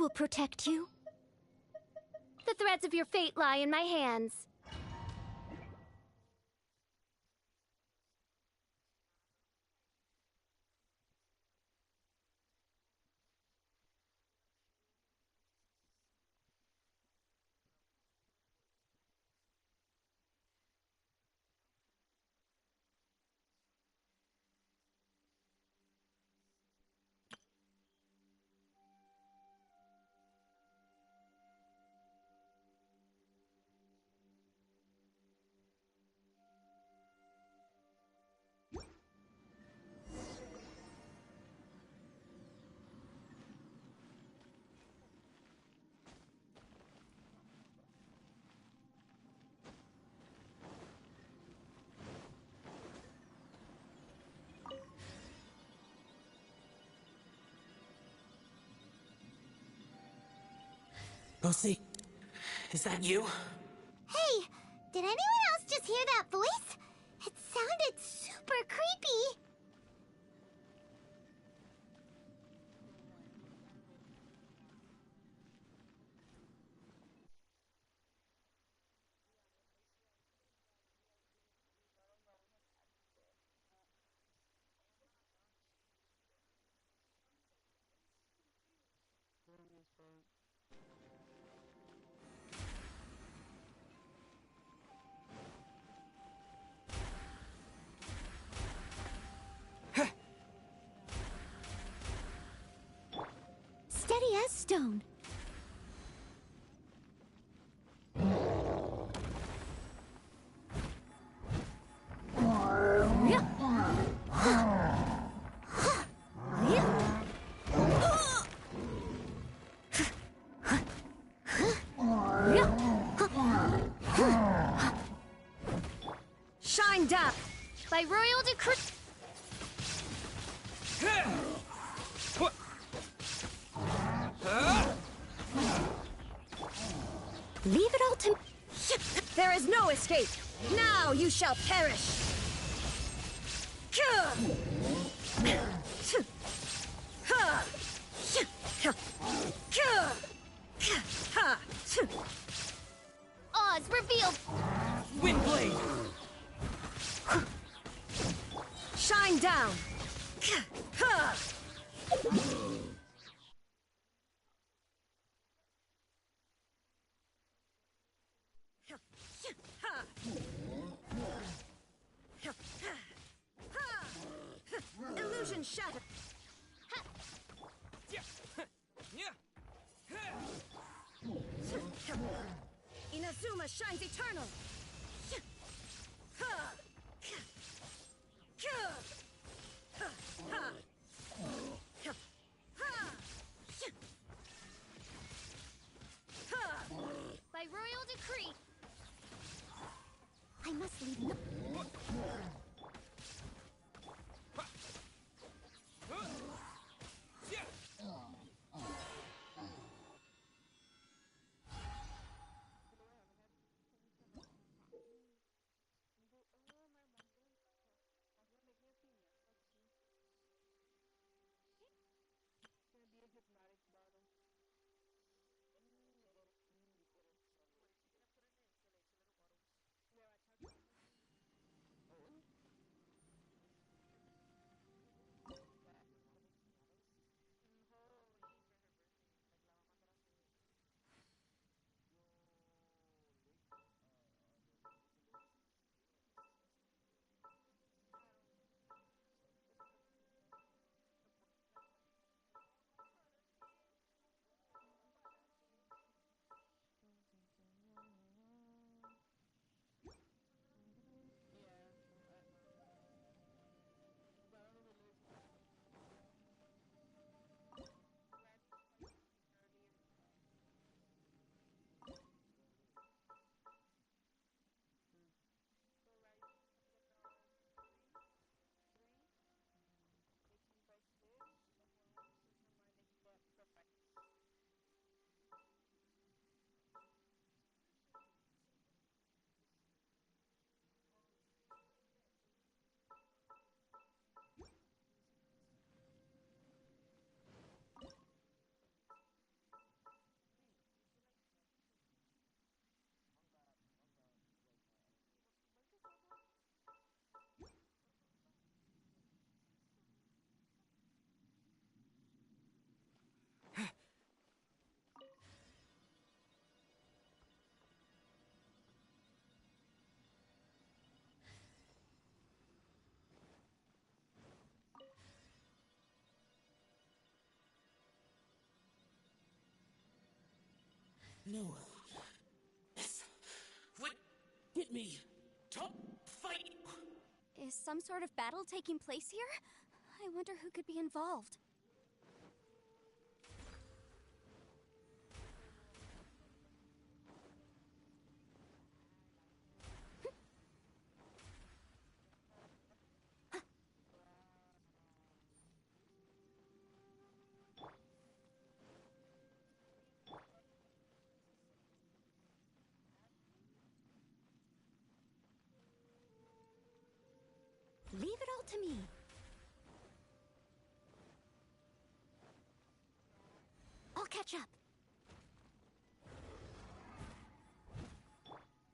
will protect you. The threads of your fate lie in my hands. Lucy, is that you? Hey, did anyone else just hear that voice? It sounded super creepy. Steady as stone. Shine down! By royal decree. Leave it all to... There is no escape! Now you shall perish! Oz revealed. Windblade! Shine down! Illusion shattered! Inazuma shines eternal! By royal decree. I must leave no... No. This would get me to fight. Is some sort of battle taking place here? I wonder who could be involved. Leave it all to me. I'll catch up.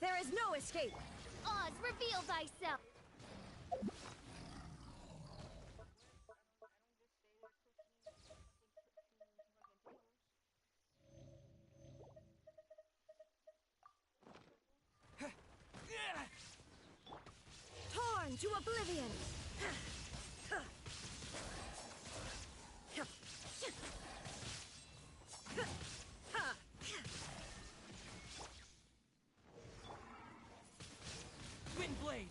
There is no escape! Oz, reveal thyself! Torn to oblivion! Windblade.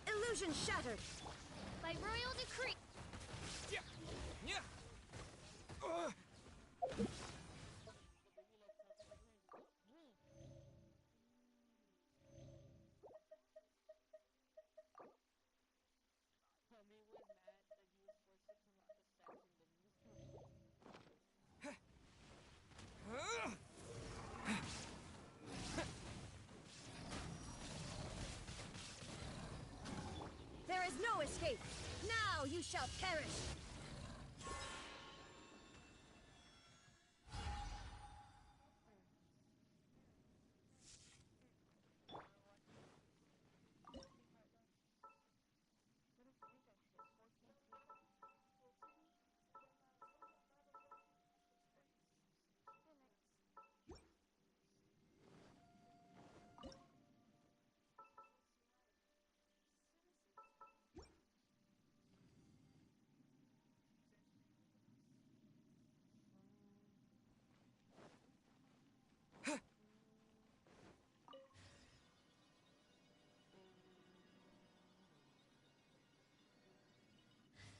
Illusion shattered! By royal decree! There is no escape! Now you shall perish!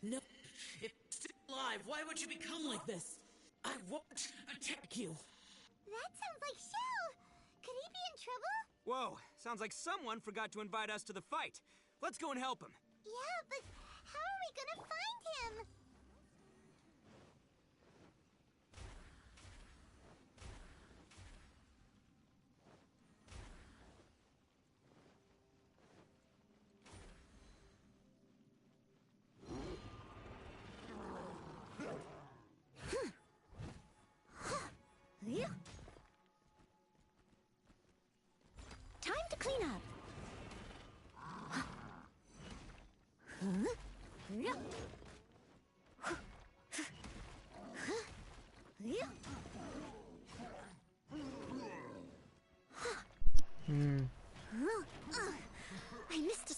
No. It's still alive. Why would you become like this? I won't attack you. That sounds like Shell! Could he be in trouble? Whoa, sounds like someone forgot to invite us to the fight. Let's go and help him. Yeah, but how are we gonna find him? Time to clean up. I missed a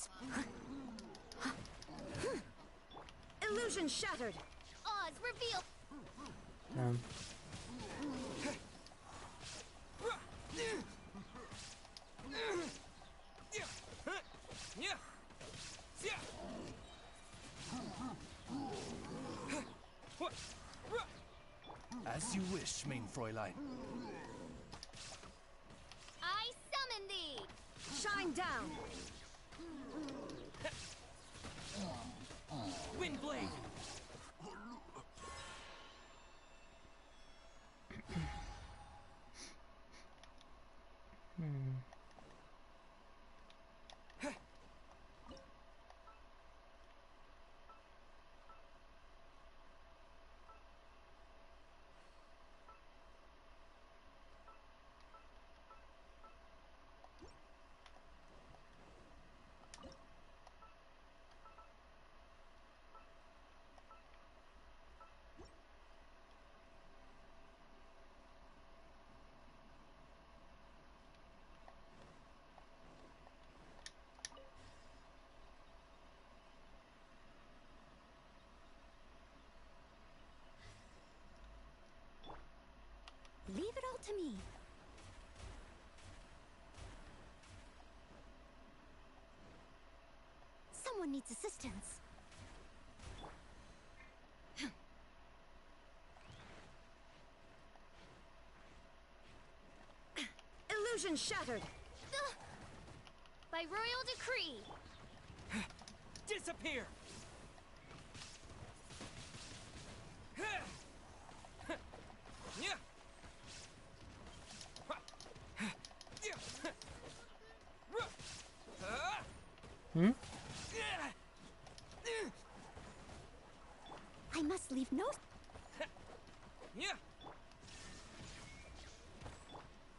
Illusion shattered! Oz, reveal! As you wish, main Fräulein. I summon thee! Shine down! Windblade. real to me. Someone needs assistance. Illusion shattered. By royal decree. Disappear! Hmm? I must leave no...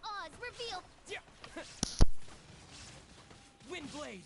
Oz, reveal... Windblade!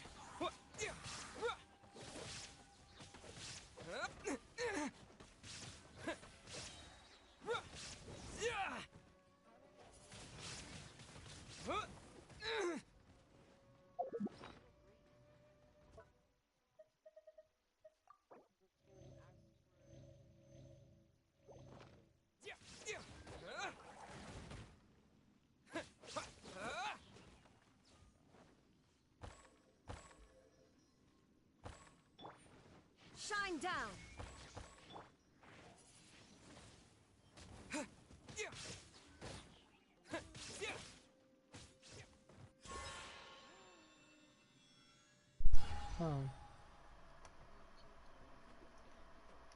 Shine down. Oh.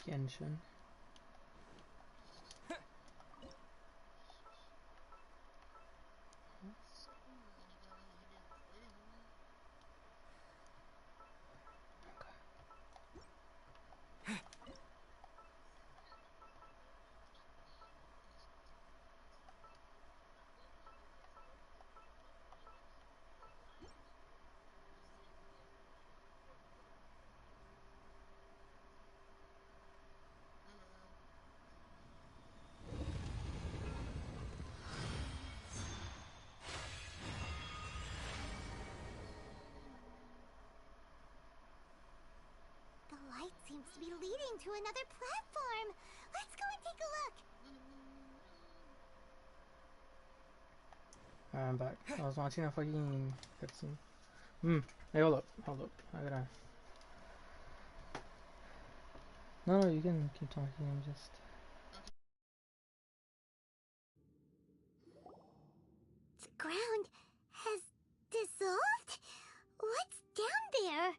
Genshin. The light seems to be leading to another platform. Let's go and take a look. Alright, I'm back. I was watching a fucking cutscene. Hey, hold up. I gotta... No, you can keep talking, I'm just... The ground has dissolved? What's down there?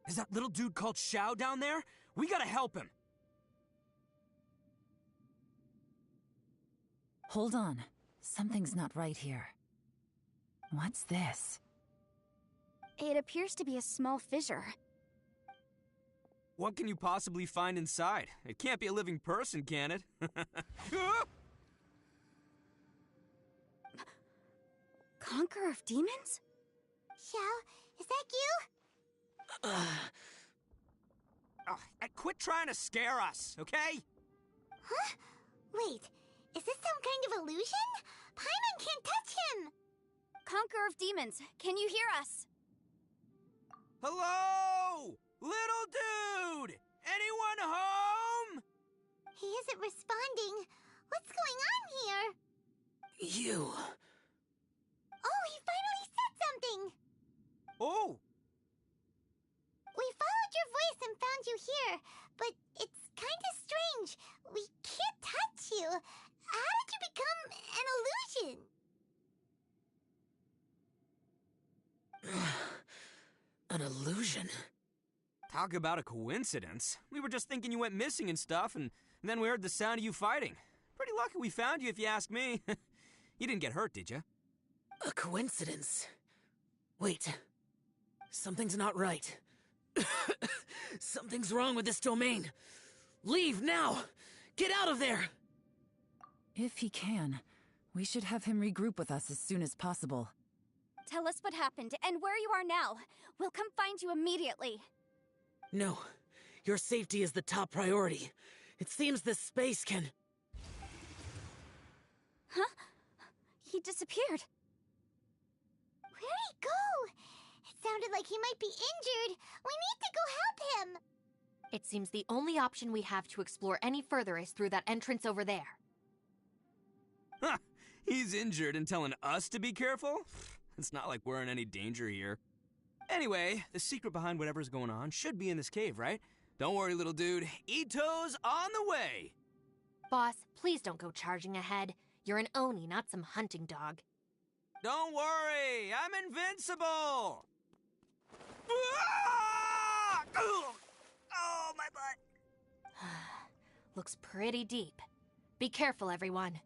Is that little dude called Xiao down there? We gotta help him! Hold on. Something's not right here. What's this? It appears to be a small fissure. What can you possibly find inside? It can't be a living person, can it? Conqueror of demons? Xiao, is that you? Quit trying to scare us, okay? Huh? Wait, is this some kind of illusion? Paimon can't touch him! Conqueror of demons, can you hear us? Hello? Little dude! Anyone home? He isn't responding. What's going on here? You. Oh, he finally said something! Oh! We followed your voice and found you here, but it's kind of strange. We can't touch you. How did you become an illusion? An illusion? Talk about a coincidence. We were just thinking you went missing and stuff, and then we heard the sound of you fighting. Pretty lucky we found you, if you ask me. You didn't get hurt, did you? A coincidence? Wait. Something's not right. Something's wrong with this domain. Leave now! Get out of there! If he can, we should have him regroup with us as soon as possible. Tell us what happened and where you are now. We'll come find you immediately. No. Your safety is the top priority. It seems this space can... Huh? He disappeared. Where'd he go? It sounded like he might be injured. We need to go help him. It seems the only option we have to explore any further is through that entrance over there. Huh, he's injured and telling us to be careful? It's not like we're in any danger here. Anyway, the secret behind whatever's going on should be in this cave, right? Don't worry, little dude. Ito's on the way! Boss, please don't go charging ahead. You're an Oni, not some hunting dog. Don't worry, I'm invincible! Ah! Oh, my butt! Looks pretty deep. Be careful, everyone.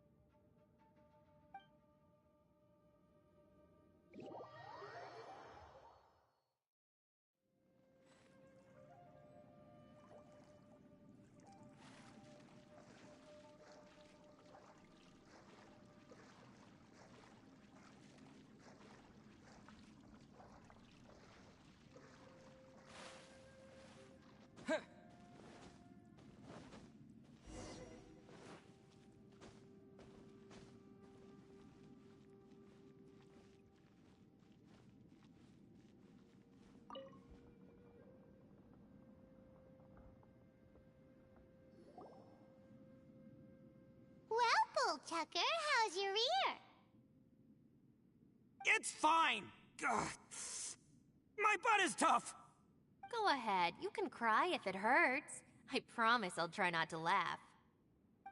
Well, Bullchucker, how's your ear? It's fine! Ugh. My butt is tough! Go ahead, you can cry if it hurts. I promise I'll try not to laugh.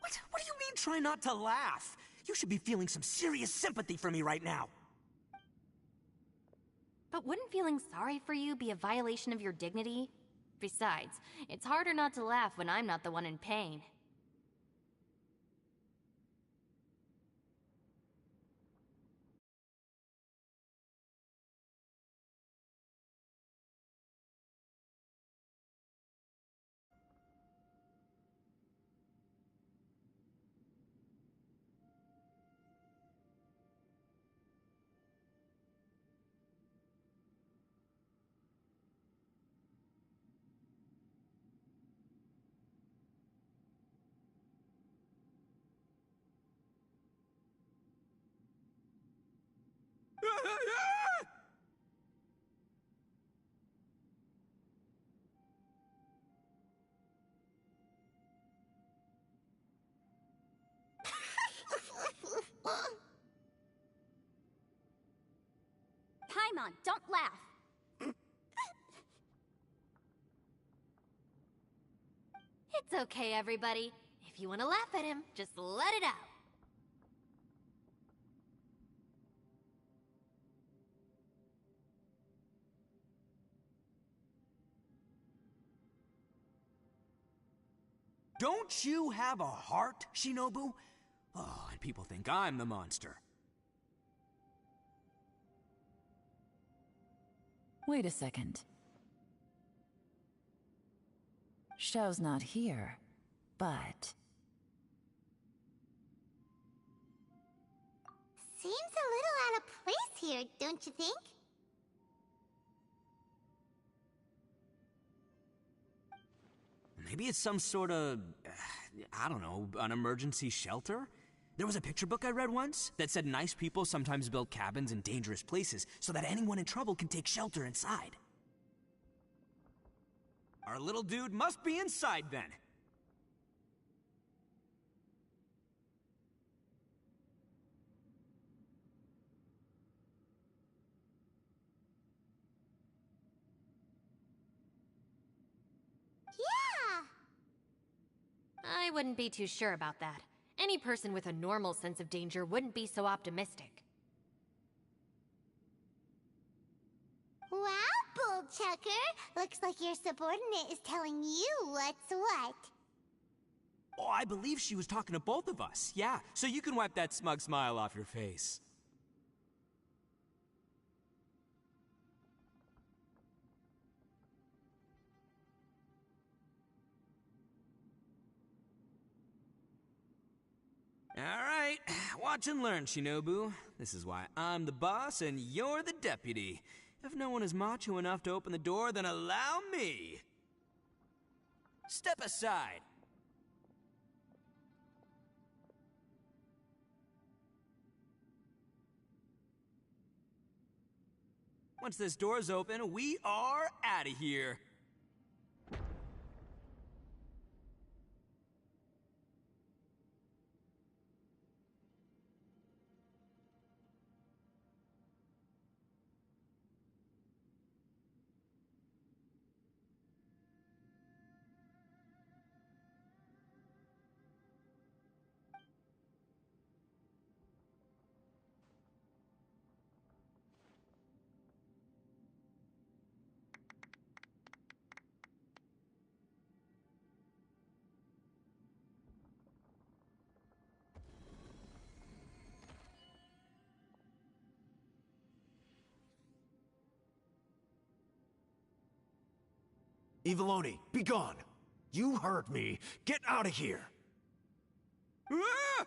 What do you mean, try not to laugh? You should be feeling some serious sympathy for me right now. But wouldn't feeling sorry for you be a violation of your dignity? Besides, it's harder not to laugh when I'm not the one in pain. Paimon, don't laugh. It's okay, everybody. If you want to laugh at him, just let it out. Don't you have a heart, Shinobu? Oh, and people think I'm the monster. Wait a second. Xiao's not here, but... Seems a little out of place here, don't you think? Maybe it's some sort of, I don't know, an emergency shelter? There was a picture book I read once that said nice people sometimes build cabins in dangerous places so that anyone in trouble can take shelter inside. Our little dude must be inside then. Yeah! I wouldn't be too sure about that. Any person with a normal sense of danger wouldn't be so optimistic. Wow, Bullchucker! Looks like your subordinate is telling you what's what. Oh, I believe she was talking to both of us. Yeah, so you can wipe that smug smile off your face. Alright, watch and learn, Shinobu. This is why I'm the boss and you're the deputy. If no one is macho enough to open the door, then allow me! Step aside! Once this door's open, we are out of here. Eviloni, be gone! You heard me! Get out of here! Ah!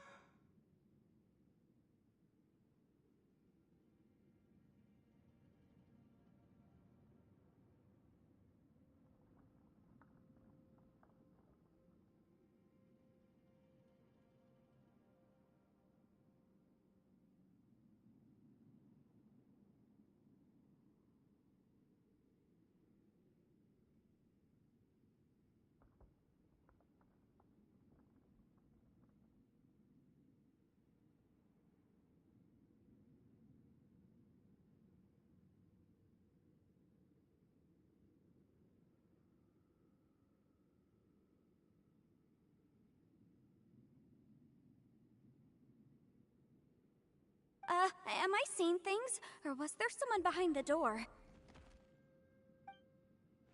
Am I seeing things? Or was there someone behind the door?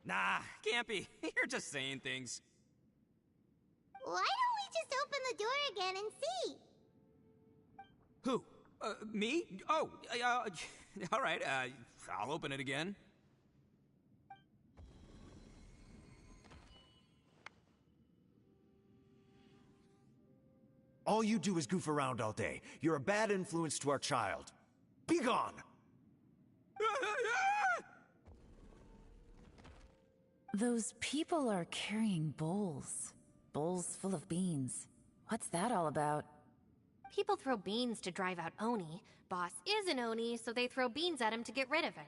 Nah, can't be. You're just saying things. Why don't we just open the door again and see? Who? Me? Oh, all right, I'll open it again. All you do is goof around all day. You're a bad influence to our child. Be gone! Those people are carrying bowls. Bowls full of beans. What's that all about? People throw beans to drive out Oni. Boss is an Oni, so they throw beans at him to get rid of him.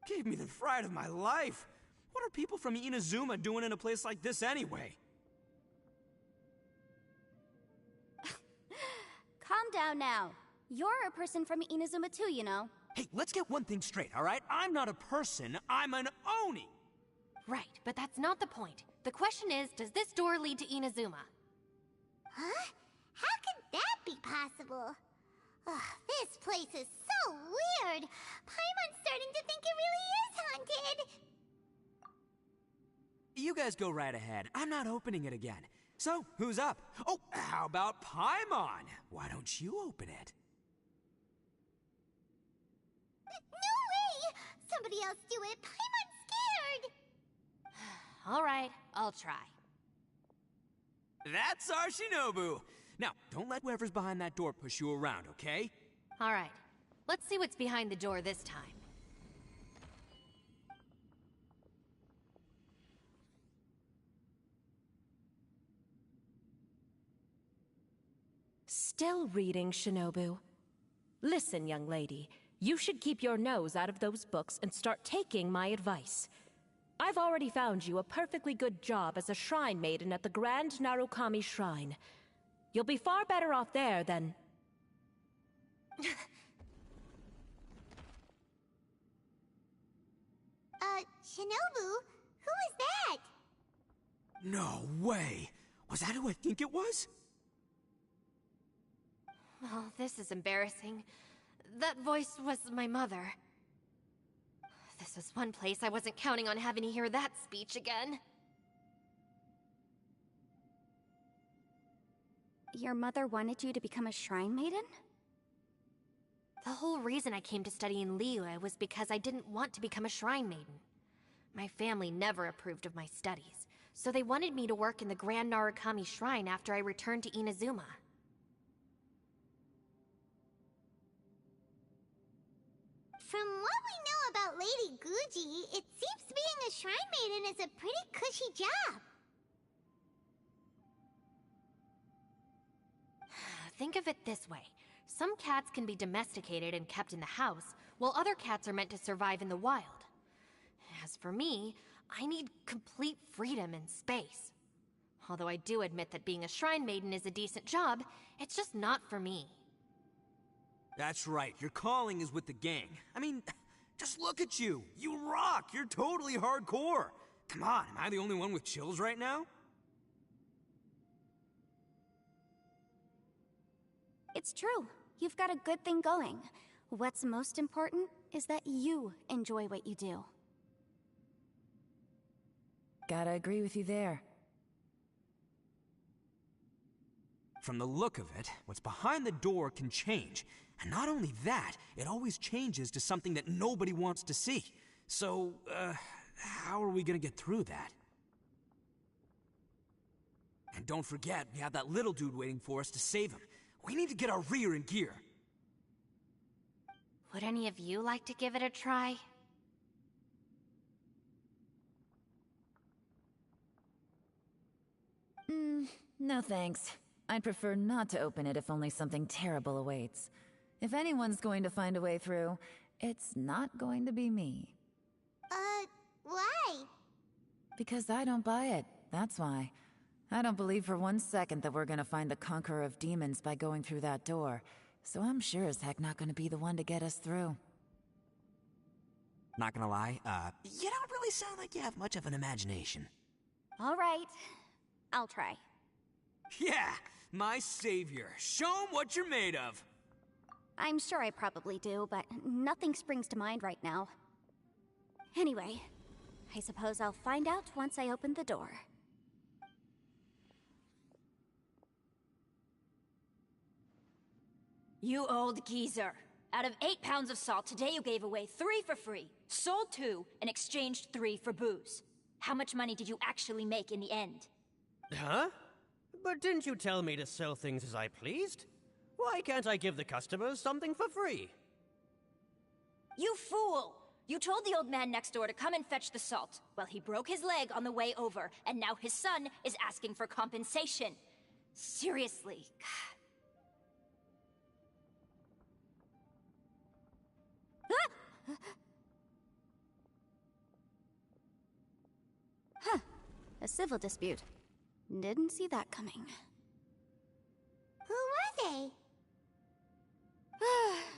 Gave me the fright of my life. What are people from Inazuma doing in a place like this anyway? Calm down now. You're a person from Inazuma too, you know. Hey, let's get one thing straight, all right? I'm not a person, I'm an Oni! Right, but that's not the point. The question is, does this door lead to Inazuma? Huh? How could that be possible? Ugh, this place is so weird. Paimon's starting to think it really is haunted. You guys go right ahead. I'm not opening it again. So, who's up? Oh, how about Paimon? Why don't you open it? No way! Somebody else do it. Paimon's scared. All right, I'll try. That's our Shinobu! Now, don't let whoever's behind that door push you around, okay? All right, let's see what's behind the door this time. Still reading, Shinobu. Listen, young lady. You should keep your nose out of those books and start taking my advice. I've already found you a perfectly good job as a shrine maiden at the Grand Narukami Shrine. You'll be far better off there than... Shinobu? Who is that? No way! Was that who I think it was? Oh, this is embarrassing. That voice was my mother. This is one place I wasn't counting on having to hear that speech again. Your mother wanted you to become a shrine maiden? The whole reason I came to study in Liyue was because I didn't want to become a shrine maiden. My family never approved of my studies, so they wanted me to work in the Grand Narukami Shrine after I returned to Inazuma. From what we know about Lady Guji, it seems being a shrine maiden is a pretty cushy job. think of it this way. Some cats can be domesticated and kept in the house, while other cats are meant to survive in the wild. As for me, I need complete freedom and space. Although I do admit that being a shrine maiden is a decent job, it's just not for me. That's right, your calling is with the gang. I mean, just look at you. You rock, you're totally hardcore. Come on, am I the only one with chills right now? It's true. You've got a good thing going. What's most important is that you enjoy what you do. Gotta agree with you there. From the look of it, what's behind the door can change. And not only that, it always changes to something that nobody wants to see. So, how are we gonna get through that? And don't forget, we have that little dude waiting for us to save him. We need to get our rear in gear. Would any of you like to give it a try? No thanks. I'd prefer not to open it if only something terrible awaits. If anyone's going to find a way through, it's not going to be me. Why? Because I don't buy it, that's why. I don't believe for 1 second that we're gonna find the Conqueror of Demons by going through that door. So I'm sure as heck not gonna be the one to get us through. Not gonna lie, you don't really sound like you have much of an imagination. All right. I'll try. Yeah, my savior. Show 'em what you're made of. I'm sure I probably do, but nothing springs to mind right now. Anyway, I suppose I'll find out once I open the door. You old geezer. Out of 8 pounds of salt, today you gave away 3 for free, sold 2, and exchanged 3 for booze. How much money did you actually make in the end? Huh? But didn't you tell me to sell things as I pleased? Why can't I give the customers something for free? You fool! You told the old man next door to come and fetch the salt. Well, he broke his leg on the way over, and now his son is asking for compensation. Seriously. Huh. A civil dispute. Didn't see that coming. Who were they?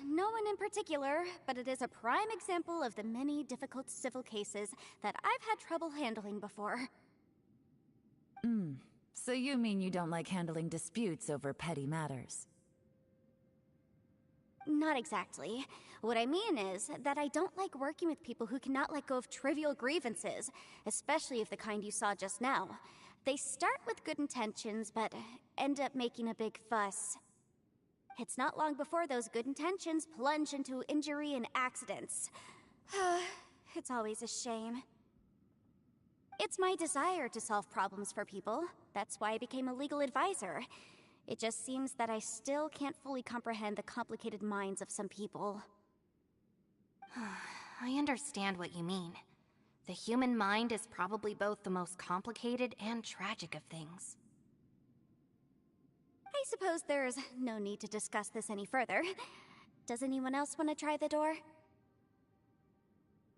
No one in particular, but it is a prime example of the many difficult civil cases that I've had trouble handling before. So you mean you don't like handling disputes over petty matters? Not exactly. What I mean is that I don't like working with people who cannot let go of trivial grievances, especially of the kind you saw just now. They start with good intentions, but end up making a big fuss. It's not long before those good intentions plunge into injury and accidents. It's always a shame. It's my desire to solve problems for people. That's why I became a legal advisor. It just seems that I still can't fully comprehend the complicated minds of some people. I understand what you mean. The human mind is probably both the most complicated and tragic of things. I suppose there's no need to discuss this any further. Does anyone else want to try the door?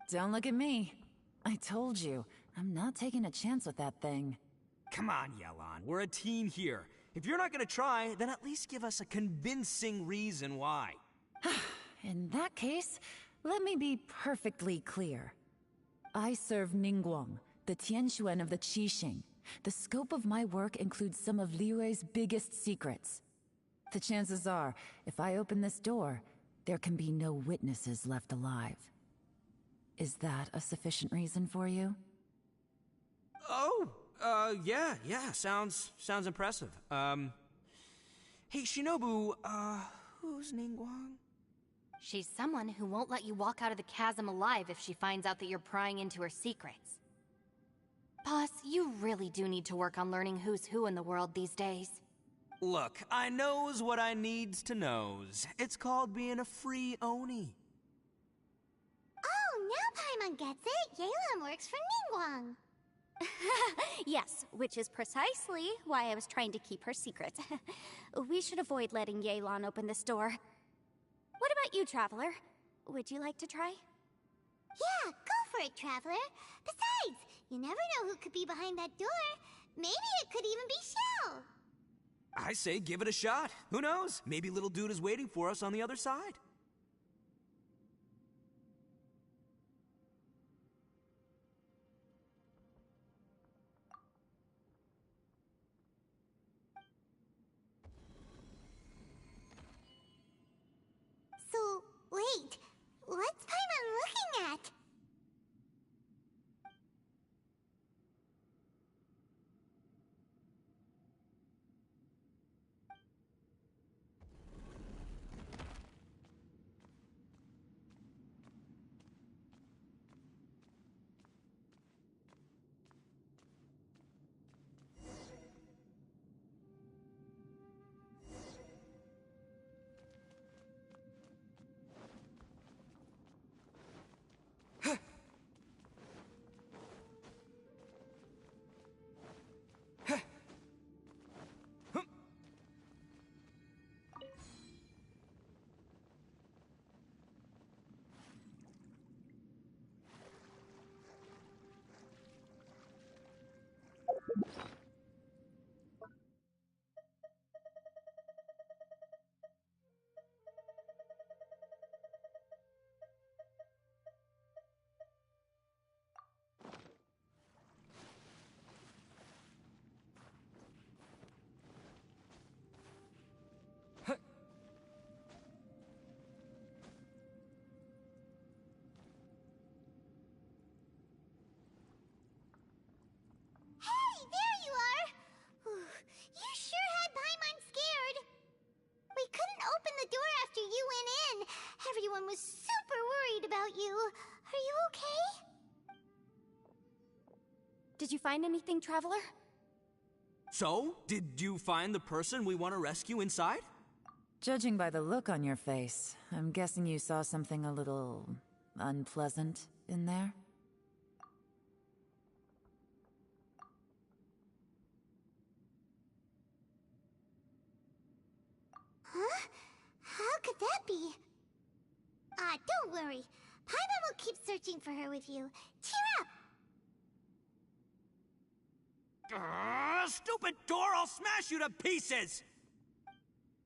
Don't look at me. I told you, I'm not taking a chance with that thing. Come on, Yelan, we're a team here. If you're not gonna try, then at least give us a convincing reason why. In that case, let me be perfectly clear. I serve Ningguang, the Tianxuan of the Qixing. The scope of my work includes some of Liyue's biggest secrets. The chances are, if I open this door, there can be no witnesses left alive. Is that a sufficient reason for you? Oh, yeah, sounds impressive. Hey, Shinobu, who's Ningguang? She's someone who won't let you walk out of the chasm alive if she finds out that you're prying into her secrets. Boss, you really do need to work on learning who's who in the world these days. Look, I knows what I needs to knows. It's called being a free Oni. Oh, now Paimon gets it. Yelan works for Ningguang. Yes, which is precisely why I was trying to keep her secret. We should avoid letting Yelan open this door. What about you, Traveler? Would you like to try? Yeah, go for it, Traveler. Besides, you never know who could be behind that door. Maybe it could even be Shell. I say give it a shot. Who knows? Maybe little dude is waiting for us on the other side. So, wait. What's Paimon looking at? Hey, there you are! You sure had Paimon scared. We couldn't open the door after you went in. Everyone was super worried about you. Are you okay? Did you find anything, Traveler? So, did you find the person we want to rescue inside? Judging by the look on your face, I'm guessing you saw something a little unpleasant in there? Huh? How could that be? Don't worry. Paimon will keep searching for her with you. Cheer up! Stupid door! I'll smash you to pieces!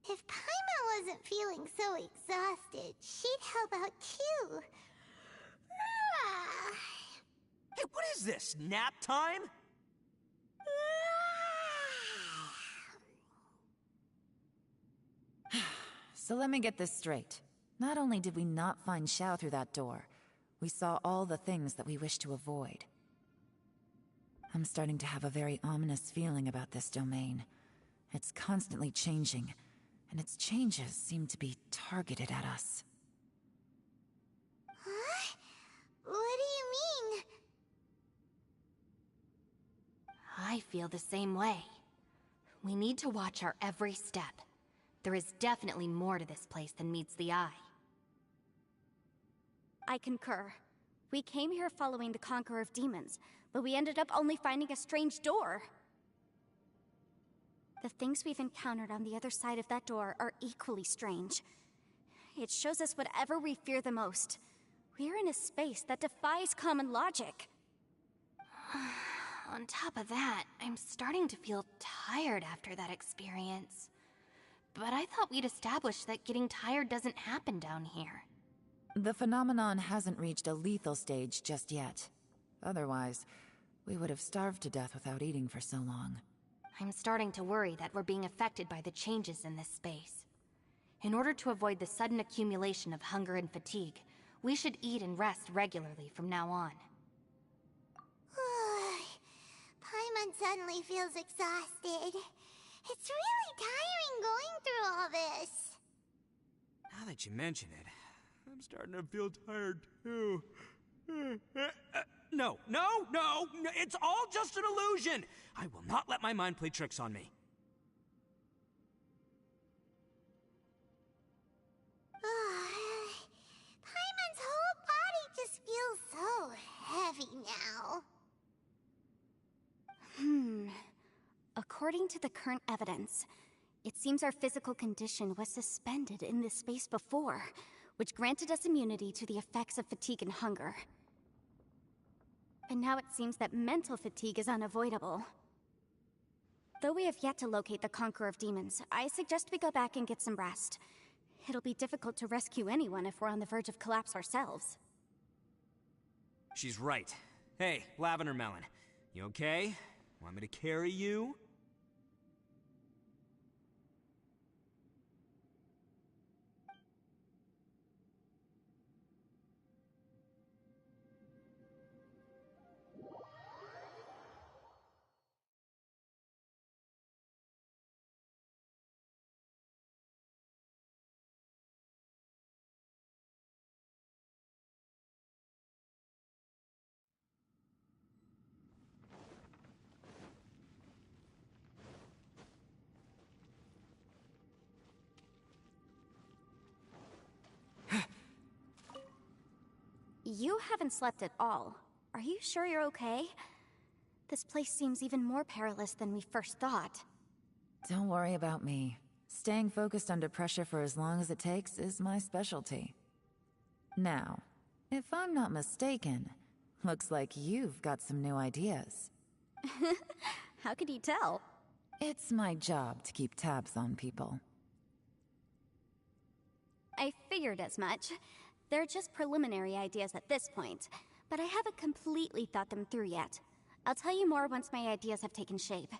If Paimon wasn't feeling so exhausted, she'd help out too. Hey, what is this? Nap time? So let me get this straight. Not only did we not find Xiao through that door, we saw all the things that we wish to avoid. I'm starting to have a very ominous feeling about this domain. It's constantly changing, and its changes seem to be targeted at us. Huh? What do you mean? I feel the same way. We need to watch our every step. There is definitely more to this place than meets the eye. I concur. We came here following the Conqueror of Demons, but we ended up only finding a strange door. The things we've encountered on the other side of that door are equally strange. It shows us whatever we fear the most. We're in a space that defies common logic. On top of that, I'm starting to feel tired after that experience. But I thought we'd established that getting tired doesn't happen down here. The phenomenon hasn't reached a lethal stage just yet. Otherwise, we would have starved to death without eating for so long. I'm starting to worry that we're being affected by the changes in this space. In order to avoid the sudden accumulation of hunger and fatigue, we should eat and rest regularly from now on. Paimon suddenly feels exhausted. It's really tiring going through all this. Now that you mention it, I'm starting to feel tired too. No, it's all just an illusion! I will not let my mind play tricks on me. Paimon's whole body just feels so heavy now. according to the current evidence, it seems our physical condition was suspended in this space before, which granted us immunity to the effects of fatigue and hunger. But now it seems that mental fatigue is unavoidable. Though we have yet to locate the Conqueror of Demons, I suggest we go back and get some rest. It'll be difficult to rescue anyone if we're on the verge of collapse ourselves. She's right. Hey, Lavender Melon, you okay? Want me to carry you? You haven't slept at all. Are you sure you're okay? This place seems even more perilous than we first thought. Don't worry about me. Staying focused under pressure for as long as it takes is my specialty. Now, if I'm not mistaken, looks like you've got some new ideas. How could you tell? It's my job to keep tabs on people. I figured as much. They're just preliminary ideas at this point, but I haven't completely thought them through yet. I'll tell you more once my ideas have taken shape.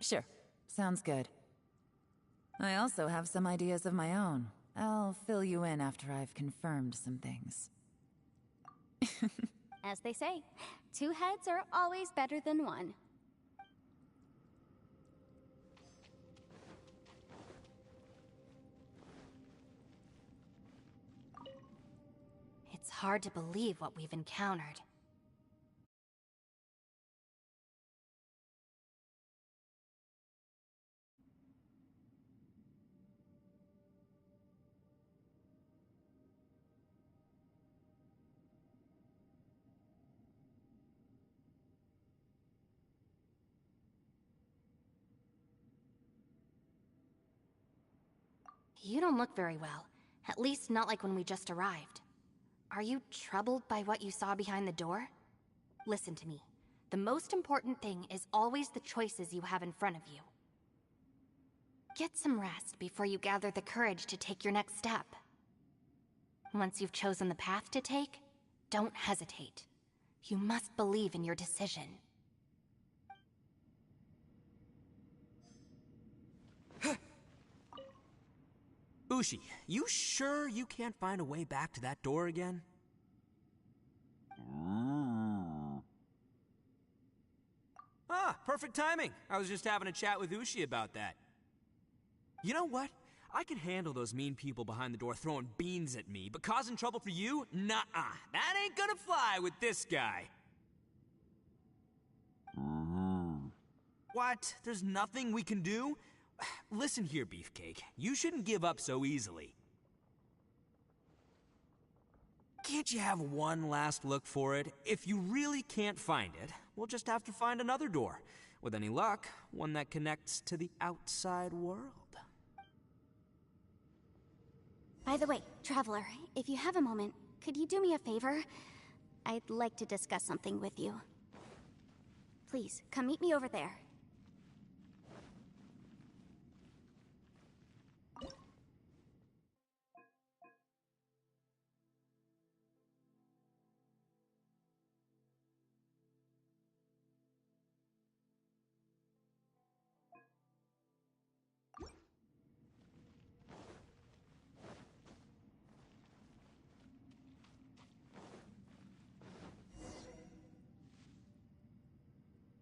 Sure, sounds good. I also have some ideas of my own. I'll fill you in after I've confirmed some things. As they say, two heads are always better than one. It's hard to believe what we've encountered. You don't look very well. At least not like when we just arrived. Are you troubled by what you saw behind the door? Listen to me. The most important thing is always the choices you have in front of you. Get some rest before you gather the courage to take your next step. Once you've chosen the path to take, don't hesitate. You must believe in your decision. Ushi, you sure you can't find a way back to that door again? Ah, perfect timing. I was just having a chat with Ushi about that. You know what? I can handle those mean people behind the door throwing beans at me, but causing trouble for you? Nuh-uh. That ain't gonna fly with this guy. What? There's nothing we can do? Listen here, Beefcake. You shouldn't give up so easily. Can't you have one last look for it? If you really can't find it, we'll just have to find another door. With any luck, one that connects to the outside world. By the way, Traveler, if you have a moment, could you do me a favor? I'd like to discuss something with you. Please, come meet me over there.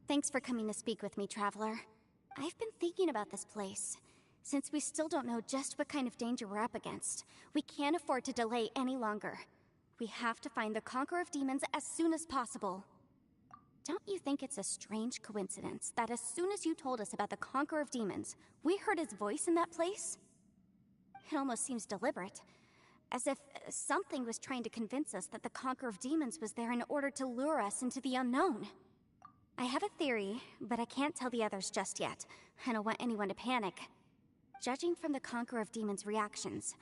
Thanks for coming to speak with me, Traveler. I've been thinking about this place. Since we still don't know just what kind of danger we're up against, we can't afford to delay any longer. We have to find the Conqueror of Demons as soon as possible. Don't you think it's a strange coincidence that as soon as you told us about the Conqueror of Demons, we heard his voice in that place? It almost seems deliberate. As if something was trying to convince us that the Conqueror of Demons was there in order to lure us into the unknown. I have a theory, but I can't tell the others just yet. I don't want anyone to panic. Judging from the Conqueror of Demons' reactions,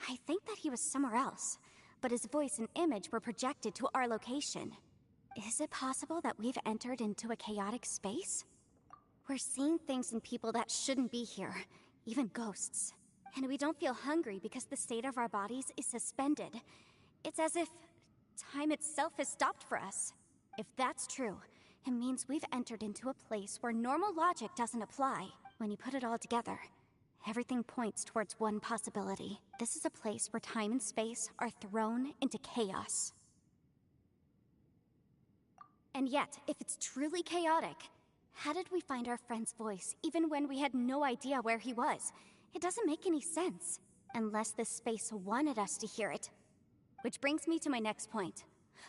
I think that he was somewhere else, but his voice and image were projected to our location. Is it possible that we've entered into a chaotic space? We're seeing things in people that shouldn't be here, even ghosts. And we don't feel hungry because the state of our bodies is suspended. It's as if time itself has stopped for us. If that's true, it means we've entered into a place where normal logic doesn't apply. When you put it all together, everything points towards one possibility. This is a place where time and space are thrown into chaos. And yet, if it's truly chaotic, how did we find our friend's voice even when we had no idea where he was? It doesn't make any sense, unless this space wanted us to hear it. Which brings me to my next point.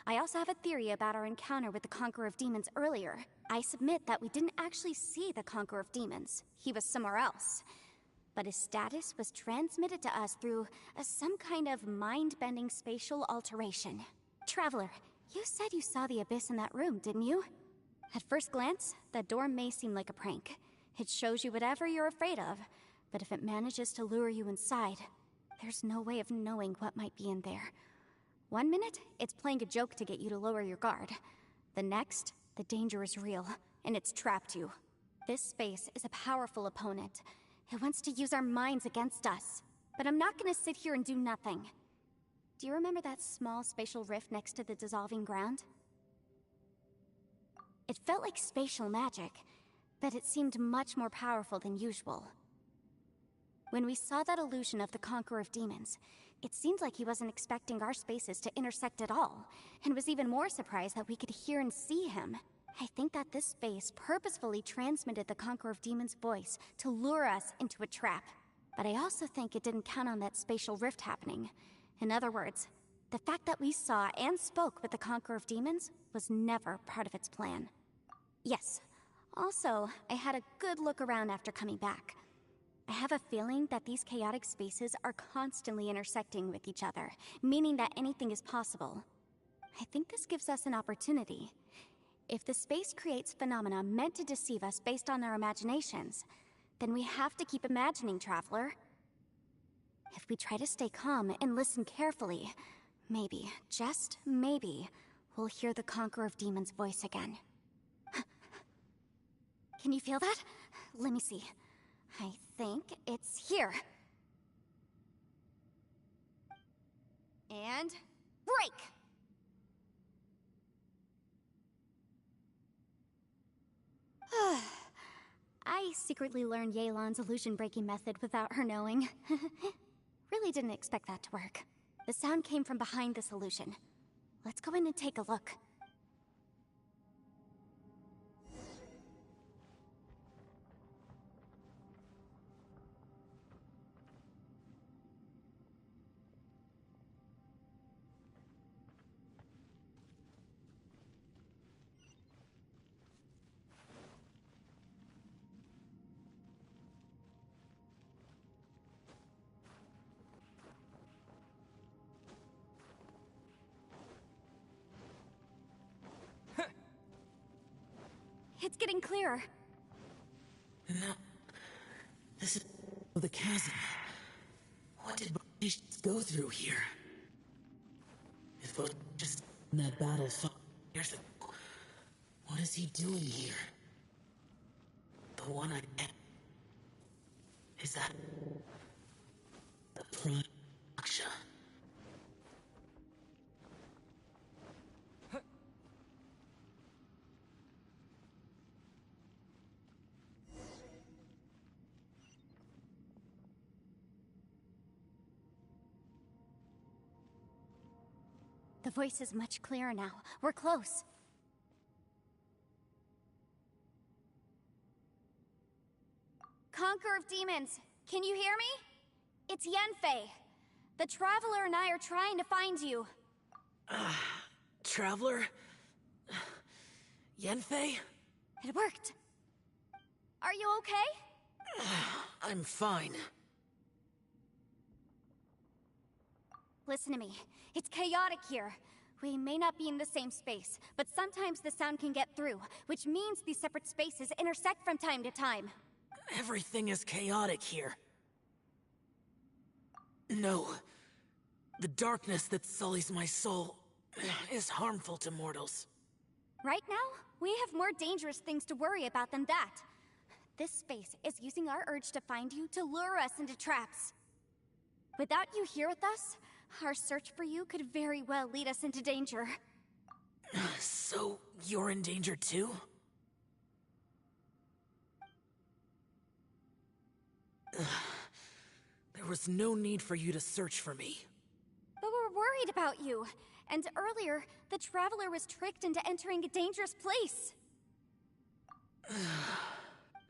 I also have a theory about our encounter with the Conqueror of Demons earlier. I submit that we didn't actually see the Conqueror of Demons. He was somewhere else. But his status was transmitted to us through some kind of mind-bending spatial alteration. Traveler, you said you saw the abyss in that room, didn't you? At first glance, that door may seem like a prank. It shows you whatever you're afraid of, but if it manages to lure you inside, there's no way of knowing what might be in there. One minute, it's playing a joke to get you to lower your guard. The next, the danger is real, and it's trapped you. This space is a powerful opponent. It wants to use our minds against us. But I'm not gonna sit here and do nothing. Do you remember that small spatial rift next to the dissolving ground? It felt like spatial magic, but it seemed much more powerful than usual. When we saw that illusion of the Conqueror of Demons, it seemed like he wasn't expecting our spaces to intersect at all, and was even more surprised that we could hear and see him. I think that this space purposefully transmitted the Conqueror of Demons' voice to lure us into a trap. But I also think it didn't count on that spatial rift happening. In other words, the fact that we saw and spoke with the Conqueror of Demons was never part of its plan. Yes. Also, I had a good look around after coming back. I have a feeling that these chaotic spaces are constantly intersecting with each other, meaning that anything is possible. I think this gives us an opportunity. If the space creates phenomena meant to deceive us based on our imaginations, then we have to keep imagining, Traveler. If we try to stay calm and listen carefully, maybe, just maybe, we'll hear the Conqueror of Demons' voice again. Can you feel that? Let me see. I think it's here. And break! I secretly learned Yelan's illusion-breaking method without her knowing. Really didn't expect that to work. The sound came from behind this illusion. Let's go in and take a look. It's getting clearer. No. This is the chasm. What did Banishes go through here? If it just in that battle 5 years ago, what is he doing here? The one I met. Is that the Prime Aksha? The voice is much clearer now. We're close. Conqueror of Demons, can you hear me? It's Yenfei. The Traveler and I are trying to find you. Traveler? Yenfei? It worked. Are you okay? I'm fine. Listen to me. It's chaotic here. We may not be in the same space, but sometimes the sound can get through, which means these separate spaces intersect from time to time. Everything is chaotic here. No. The darkness that sullies my soul is harmful to mortals. Right now, we have more dangerous things to worry about than that. This space is using our urge to find you to lure us into traps. Without you here with us, our search for you could very well lead us into danger. So, you're in danger too? There was no need for you to search for me. But we're worried about you. And earlier, the Traveler was tricked into entering a dangerous place.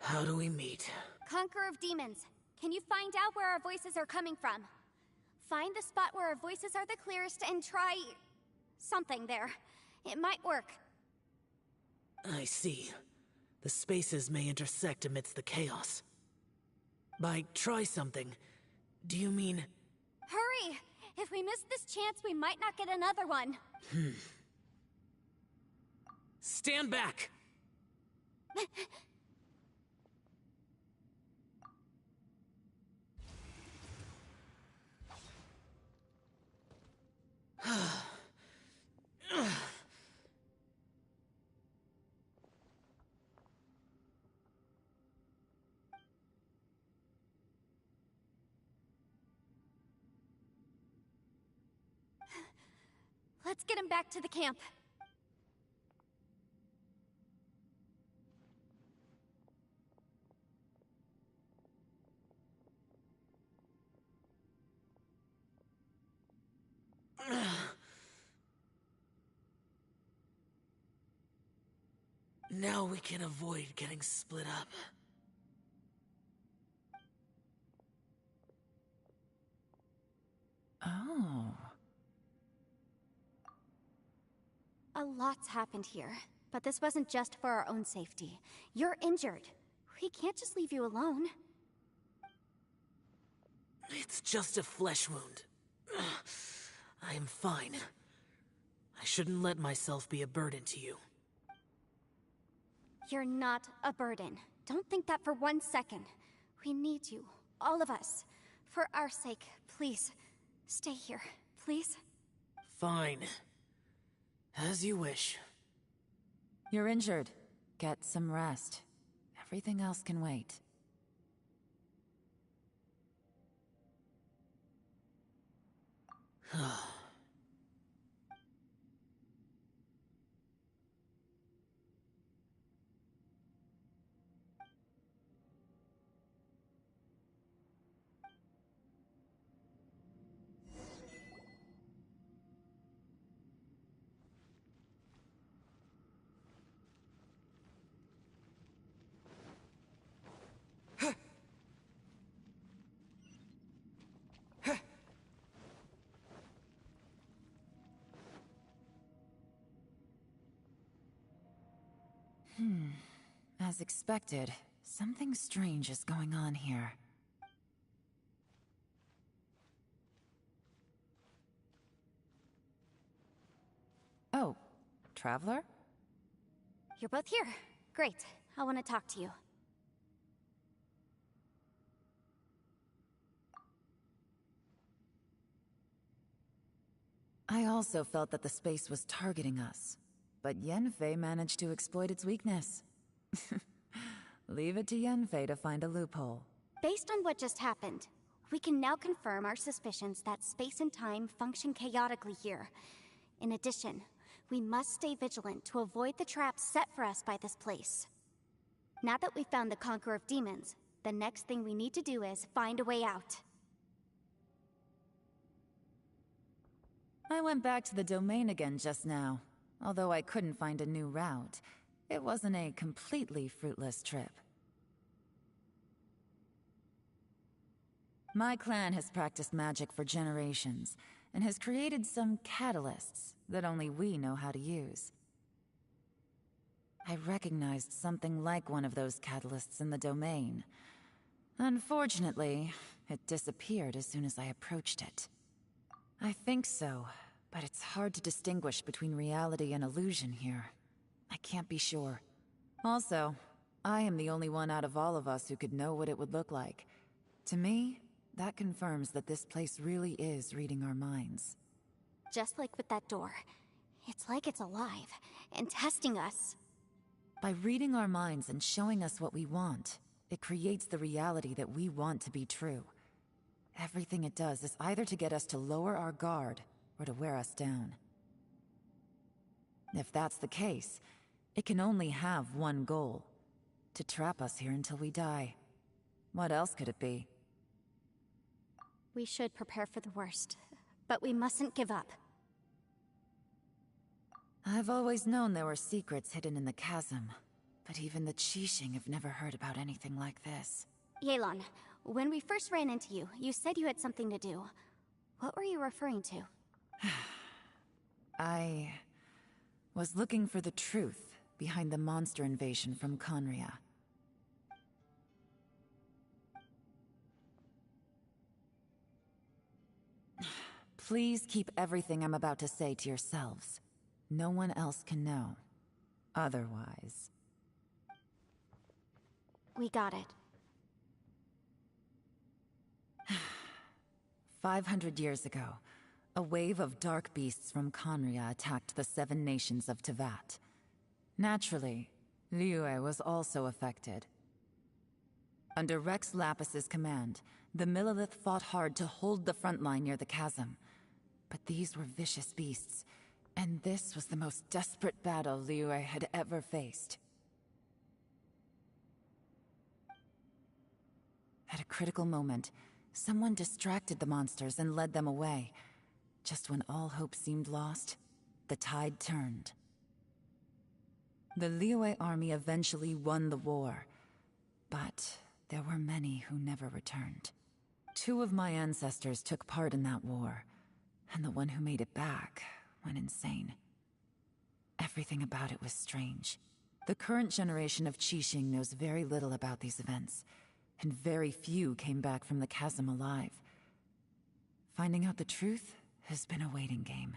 How do we meet? Conqueror of Demons, can you find out where our voices are coming from? Find the spot where our voices are the clearest and try... something there. It might work. I see. The spaces may intersect amidst the chaos. By try something, do you mean... Hurry! If we miss this chance, we might not get another one. Stand back! Let's get him back to the camp. Now we can avoid getting split up. Oh. A lot's happened here, but this wasn't just for our own safety. You're injured. We can't just leave you alone. It's just a flesh wound. I am fine. I shouldn't let myself be a burden to you. You're not a burden. Don't think that for 1 second. We need you, all of us. For our sake, please, stay here, please. Fine. As you wish. You're injured. Get some rest. Everything else can wait. As expected, something strange is going on here. Oh, Traveler? You're both here. Great. I want to talk to you. I also felt that the space was targeting us, but Yenfei managed to exploit its weakness. Leave it to Yenfei to find a loophole. Based on what just happened, we can now confirm our suspicions that space and time function chaotically here. In addition, we must stay vigilant to avoid the traps set for us by this place. Now that we've found the Conqueror of Demons, the next thing we need to do is find a way out. I went back to the domain again just now. Although I couldn't find a new route, it wasn't a completely fruitless trip. My clan has practiced magic for generations, and has created some catalysts that only we know how to use. I recognized something like one of those catalysts in the domain. Unfortunately, it disappeared as soon as I approached it. I think so, but it's hard to distinguish between reality and illusion here. I can't be sure. Also, I am the only one out of all of us who could know what it would look like. To me, that confirms that this place really is reading our minds. Just like with that door. It's like it's alive and testing us. By reading our minds and showing us what we want, it creates the reality that we want to be true. Everything it does is either to get us to lower our guard or to wear us down. If that's the case, it can only have one goal: to trap us here until we die. What else could it be? We should prepare for the worst, but we mustn't give up. I've always known there were secrets hidden in the chasm, but even the Qixing have never heard about anything like this. Yelan, when we first ran into you, you said you had something to do. What were you referring to? I was looking for the truth behind the monster invasion from Conria. Please keep everything I'm about to say to yourselves. No one else can know. Otherwise... We got it. 500 years ago, a wave of dark beasts from Conria attacked the 7 nations of Tevat. Naturally, Liyue was also affected. Under Rex Lapis's command, the Millelith fought hard to hold the front line near the chasm. But these were vicious beasts, and this was the most desperate battle Liyue had ever faced. At a critical moment, someone distracted the monsters and led them away. Just when all hope seemed lost, the tide turned. The Liyue army eventually won the war, but there were many who never returned. 2 of my ancestors took part in that war, and the one who made it back went insane. Everything about it was strange. The current generation of Qixing knows very little about these events, and very few came back from the chasm alive. Finding out the truth has been a waiting game.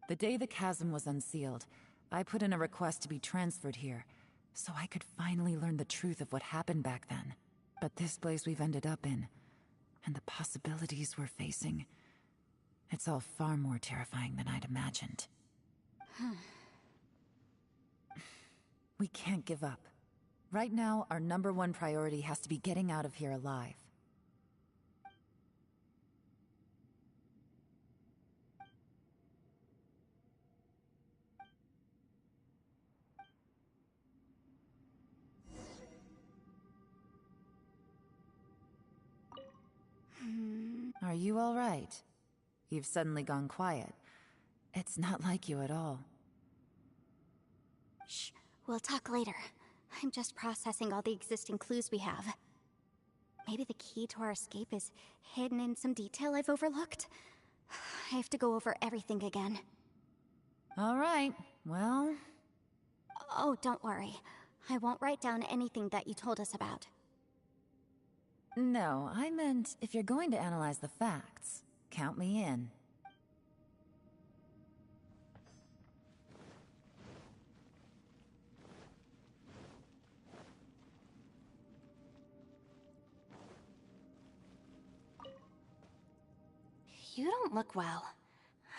The day the chasm was unsealed, I put in a request to be transferred here, so I could finally learn the truth of what happened back then. But this place we've ended up in, and the possibilities we're facing, it's all far more terrifying than I'd imagined. We can't give up. Right now, our #1 priority has to be getting out of here alive. Are you all right? You've suddenly gone quiet. It's not like you at all. Shh, we'll talk later. I'm just processing all the existing clues we have. Maybe the key to our escape is hidden in some detail I've overlooked. I have to go over everything again. All right, well... Oh, don't worry. I won't write down anything that you told us about. No, I meant if you're going to analyze the facts, count me in. You don't look well.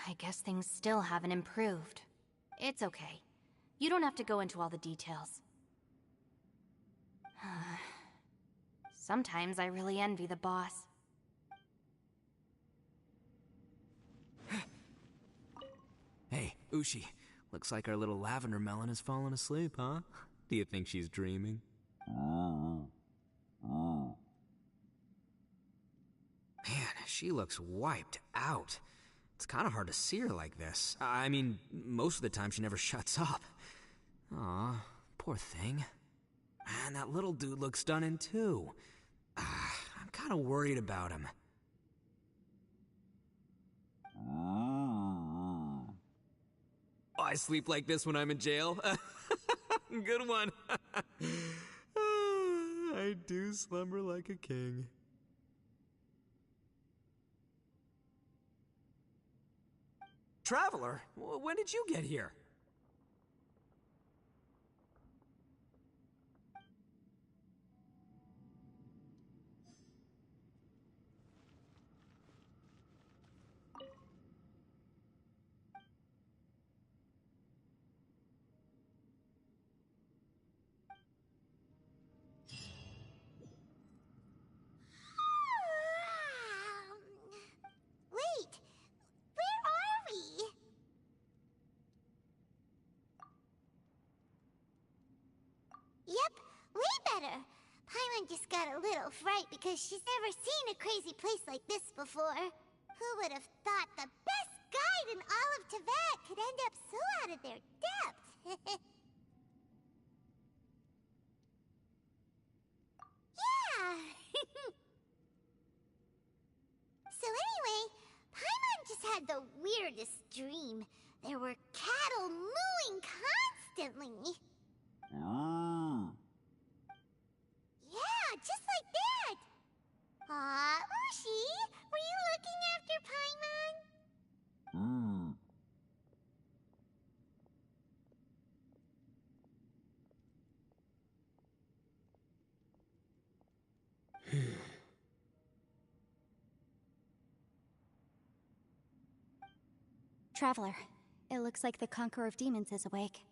I guess things still haven't improved. It's okay. You don't have to go into all the details. Sometimes I really envy the boss. Hey, Ushi. Looks like our little lavender melon has fallen asleep, huh? Do you think she's dreaming? Man, she looks wiped out. It's kind of hard to see her like this. I mean, most of the time she never shuts up. Aw, poor thing. Man, that little dude looks stunning too. I'm kind of worried about him. Oh, I sleep like this when I'm in jail? Good one. I do slumber like a king. Traveler, when did you get here? Wait, where are we? Yep, way better. Paimon just got a little fright because she's never seen a crazy place like this before. Who would have thought the best guide in all of Tibet could end up so out of their depth? Yeah! So anyway, Paimon just had the weirdest dream. There were cattle mooing constantly. Yeah, just like that. Ushi, were you looking after Paimon? Traveler, it looks like the Conqueror of Demons is awake.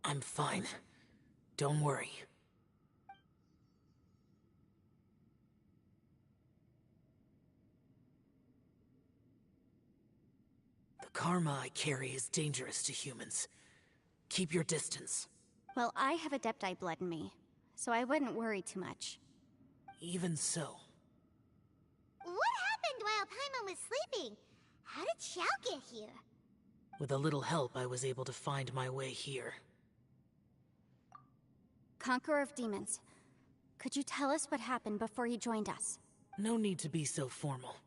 I'm fine. Don't worry. The karma I carry is dangerous to humans. Keep your distance. Well, I have Adepti blood in me, so I wouldn't worry too much. Even so. What happened while Paimon was sleeping? How did Xiao get here? With a little help, I was able to find my way here. Conqueror of Demons, could you tell us what happened before you joined us? No need to be so formal.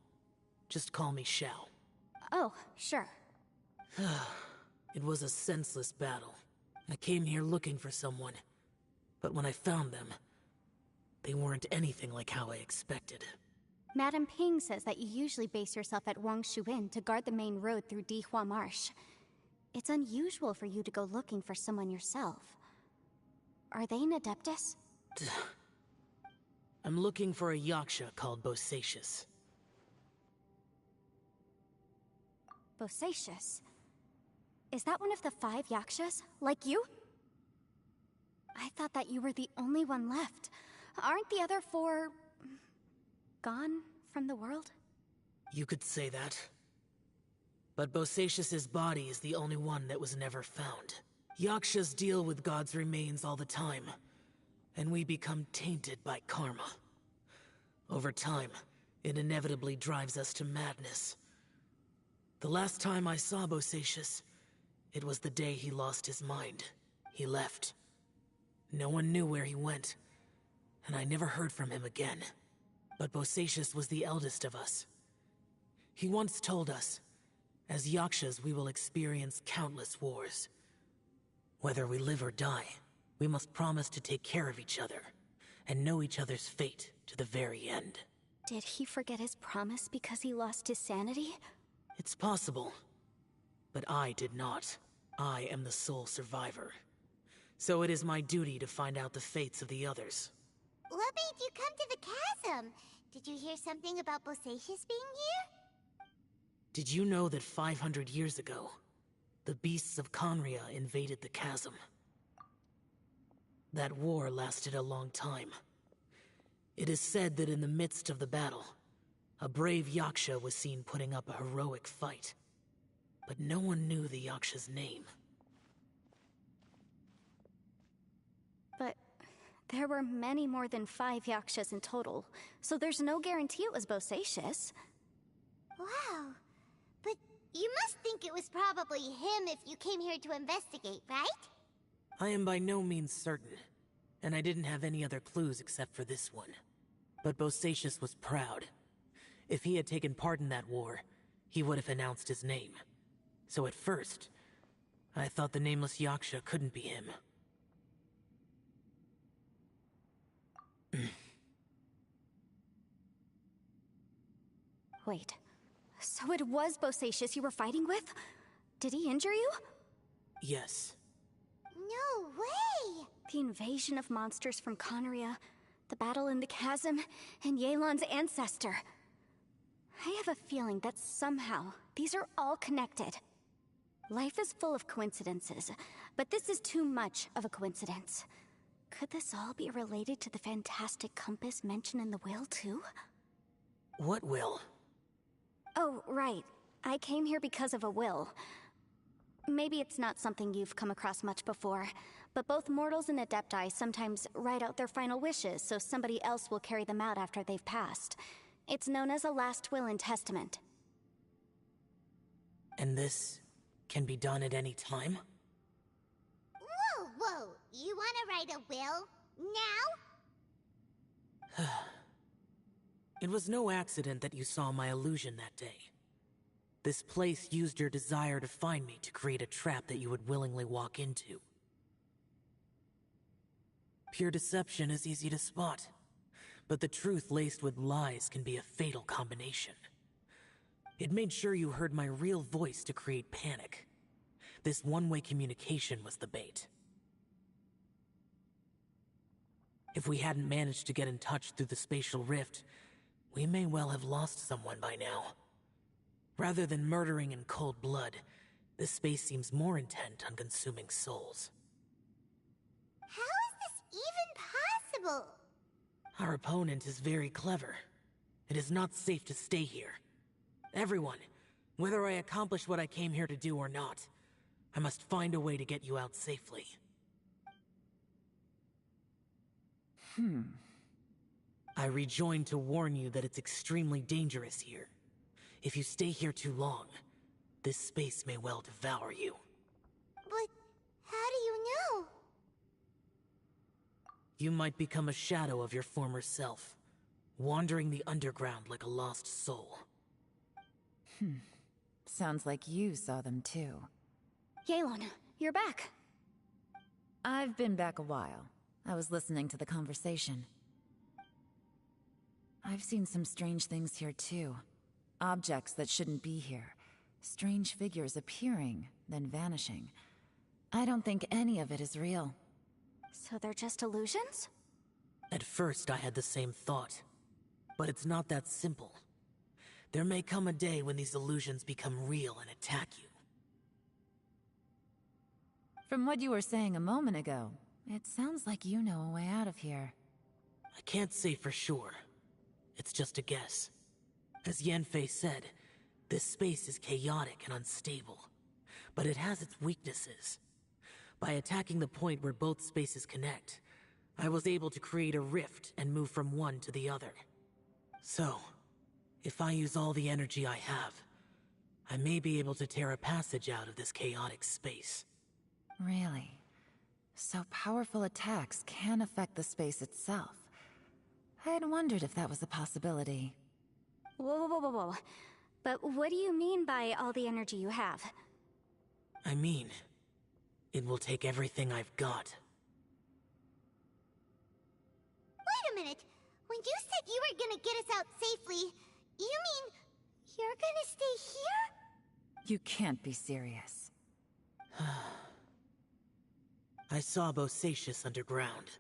Just call me Xiao. Oh, sure. It was a senseless battle. I came here looking for someone, but when I found them, they weren't anything like how I expected. Madame Ping says that you usually base yourself at Wangshu Inn to guard the main road through Dihua Marsh. It's unusual for you to go looking for someone yourself. Are they an Adeptus? I'm looking for a Yaksha called Bosacius. Bosacius? Is that one of the 5 Yakshas? Like you? I thought that you were the only one left. Aren't the other 4... gone from the world? You could say that. But Bosacius's body is the only one that was never found. Yakshas deal with God's remains all the time, and we become tainted by karma. Over time, it inevitably drives us to madness. The last time I saw Bosacius, it was the day he lost his mind. He left. No one knew where he went, and I never heard from him again. But Bosacius was the eldest of us. He once told us, as Yakshas we will experience countless wars. Whether we live or die, we must promise to take care of each other, and know each other's fate to the very end. Did he forget his promise because he lost his sanity? It's possible, but I did not. I am the sole survivor. So it is my duty to find out the fates of the others. What made you come to the chasm? Did you hear something about Bosacius being here? Did you know that 500 years ago, the beasts of Conria invaded the chasm? That war lasted a long time. It is said that in the midst of the battle, a brave Yaksha was seen putting up a heroic fight. But no one knew the Yaksha's name. But there were many more than 5 Yakshas in total, so there's no guarantee it was Bosacius. Wow. But you must think it was probably him if you came here to investigate, right? I am by no means certain, and I didn't have any other clues except for this one. But Bosacius was proud. If he had taken part in that war, he would have announced his name. So at first, I thought the nameless Yaksha couldn't be him. Wait, so it was Bosacius you were fighting with? Did he injure you? Yes. No way! The invasion of monsters from Conria, the battle in the chasm, and Yelan's ancestor. I have a feeling that somehow these are all connected. Life is full of coincidences, but this is too much of a coincidence. Could this all be related to the fantastic compass mentioned in the will, too? What will? Oh, right. I came here because of a will. Maybe it's not something you've come across much before, but both mortals and adepti sometimes write out their final wishes so somebody else will carry them out after they've passed. It's known as a last will and testament. And this can be done at any time? Whoa, whoa! You wanna write a will? Now? It was no accident that you saw my illusion that day. This place used your desire to find me to create a trap that you would willingly walk into. Pure deception is easy to spot, but the truth laced with lies can be a fatal combination. It made sure you heard my real voice to create panic. This one-way communication was the bait. If we hadn't managed to get in touch through the spatial rift, we may well have lost someone by now. Rather than murdering in cold blood, this space seems more intent on consuming souls. How is this even possible? Our opponent is very clever. It is not safe to stay here. Everyone, whether I accomplish what I came here to do or not, I must find a way to get you out safely. I rejoined to warn you that it's extremely dangerous here. If you stay here too long, this space may well devour you. But how do you know? You might become a shadow of your former self, wandering the underground like a lost soul. Sounds like you saw them too. Yelan, you're back. I've been back a while. I was listening to the conversation. I've seen some strange things here too. Objects that shouldn't be here. Strange figures appearing, then vanishing. I don't think any of it is real. So they're just illusions? At first I had the same thought, but it's not that simple. There may come a day when these illusions become real and attack you. From what you were saying a moment ago, it sounds like you know a way out of here. I can't say for sure. It's just a guess. As Yanfei said, this space is chaotic and unstable, but it has its weaknesses. By attacking the point where both spaces connect, I was able to create a rift and move from one to the other. So, if I use all the energy I have, I may be able to tear a passage out of this chaotic space. Really? So powerful attacks can affect the space itself. I had wondered if that was a possibility. Whoa, whoa, whoa, whoa. But what do you mean by all the energy you have? I mean, it will take everything I've got. Wait a minute. When you said you were gonna get us out safely, you mean you're gonna stay here? You can't be serious. I saw Bosacius underground.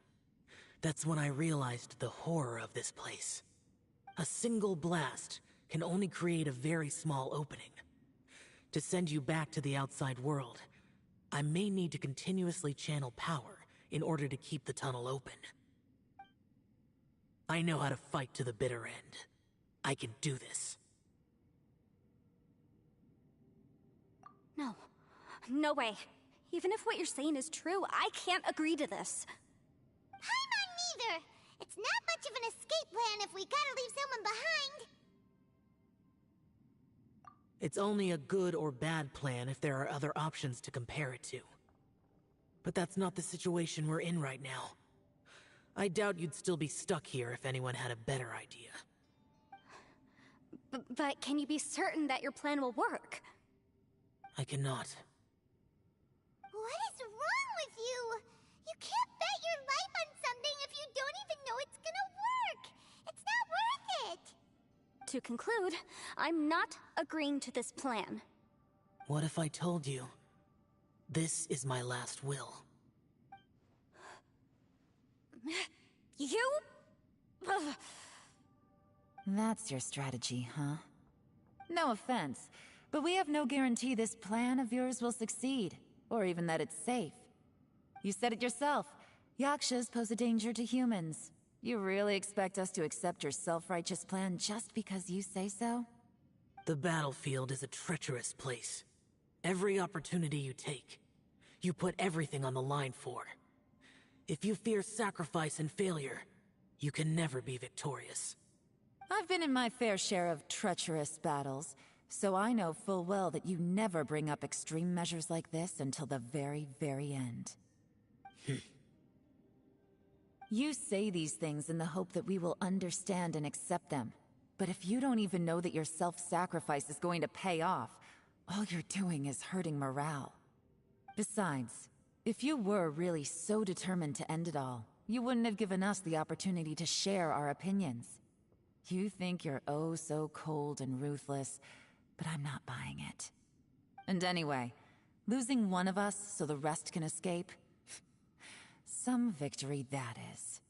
That's when I realized the horror of this place. A single blast can only create a very small opening. To send you back to the outside world, I may need to continuously channel power in order to keep the tunnel open. I know how to fight to the bitter end. I can do this. No. No way. Even if what you're saying is true, I can't agree to this. Paimon neither! It's not much of an escape plan if we gotta leave someone behind! It's only a good or bad plan if there are other options to compare it to. But that's not the situation we're in right now. I doubt you'd still be stuck here if anyone had a better idea. But can you be certain that your plan will work? I cannot. To conclude, I'm not agreeing to this plan. What if I told you, this is my last will? You? Ugh. That's your strategy, huh? No offense, but we have no guarantee this plan of yours will succeed, or even that it's safe. You said it yourself. Yakshas pose a danger to humans. You really expect us to accept your self-righteous plan just because you say so? The battlefield is a treacherous place. Every opportunity you take, you put everything on the line for. If you fear sacrifice and failure, you can never be victorious. I've been in my fair share of treacherous battles, so I know full well that you never bring up extreme measures like this until the very, very end. You say these things in the hope that we will understand and accept them. But if you don't even know that your self-sacrifice is going to pay off, all you're doing is hurting morale. Besides, if you were really so determined to end it all, you wouldn't have given us the opportunity to share our opinions. You think you're oh so cold and ruthless, but I'm not buying it. And anyway, losing one of us so the rest can escape? Some victory that is.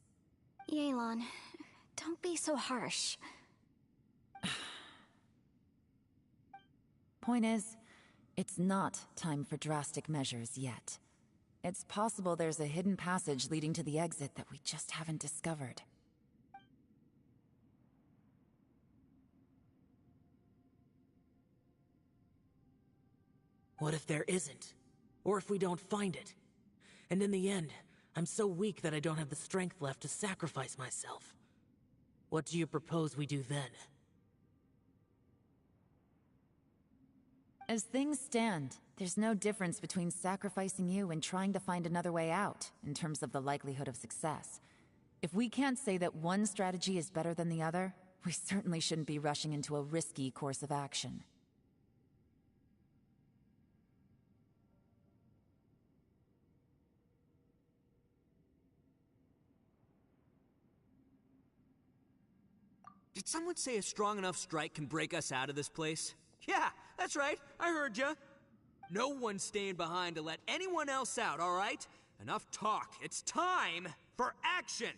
Yelan, don't be so harsh. Point is, it's not time for drastic measures yet. It's possible there's a hidden passage leading to the exit that we just haven't discovered. What if there isn't? Or if we don't find it? And in the end, I'm so weak that I don't have the strength left to sacrifice myself. What do you propose we do then? As things stand, there's no difference between sacrificing you and trying to find another way out, in terms of the likelihood of success. If we can't say that one strategy is better than the other, we certainly shouldn't be rushing into a risky course of action. Did someone say a strong enough strike can break us out of this place? Yeah, that's right. I heard ya. No one's staying behind to let anyone else out, all right? Enough talk. It's time for action!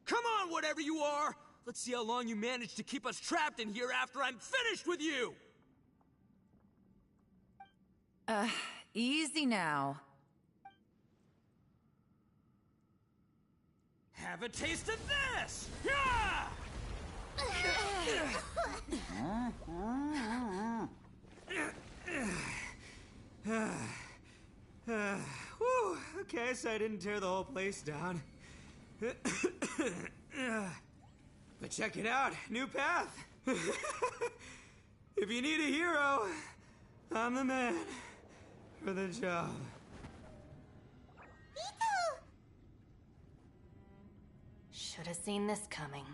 Come on, whatever you are! Let's see how long you manage to keep us trapped in here after I'm finished with you! Easy now. Have a taste of this! Yeah! Whew, okay, so I didn't tear the whole place down. But check it out, new path. If you need a hero, I'm the man for the job. Should have seen this coming.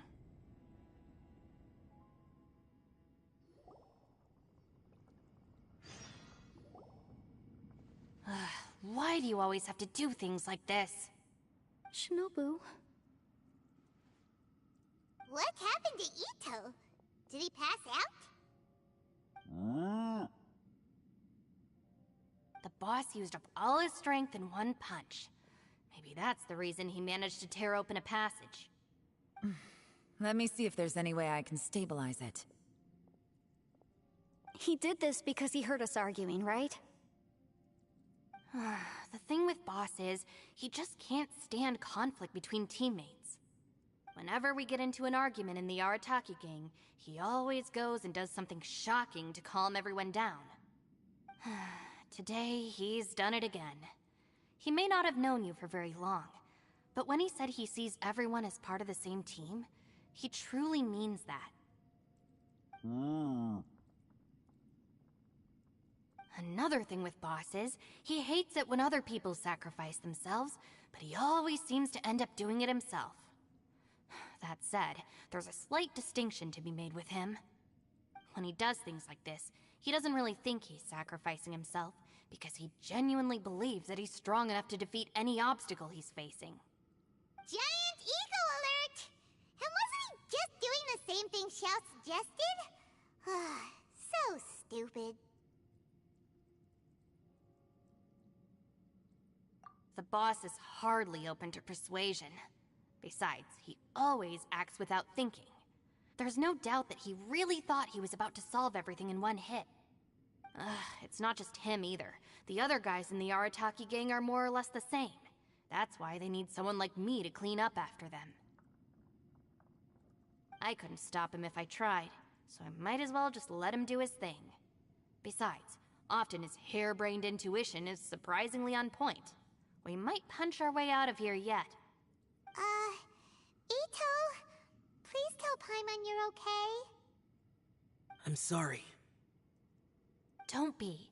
Why do you always have to do things like this? Shinobu. What happened to Ito? Did he pass out? The boss used up all his strength in one punch. Maybe that's the reason he managed to tear open a passage. Let me see if there's any way I can stabilize it. He did this because he heard us arguing, right? The thing with Boss is, he just can't stand conflict between teammates. Whenever we get into an argument in the Arataki gang, he always goes and does something shocking to calm everyone down. Today, he's done it again. He may not have known you for very long, but when he said he sees everyone as part of the same team, he truly means that. Another thing with Boss is, he hates it when other people sacrifice themselves, but he always seems to end up doing it himself. That said, there's a slight distinction to be made with him. When he does things like this, he doesn't really think he's sacrificing himself, because he genuinely believes that he's strong enough to defeat any obstacle he's facing. Giant same thing Xiao suggested? So stupid. The boss is hardly open to persuasion. Besides, he always acts without thinking. There's no doubt that he really thought he was about to solve everything in one hit. It's not just him either. The other guys in the Arataki gang are more or less the same. That's why they need someone like me to clean up after them. I couldn't stop him if I tried, so I might as well just let him do his thing. Besides, often his harebrained intuition is surprisingly on point. We might punch our way out of here yet. Ito, please tell Paimon you're okay. I'm sorry. Don't be.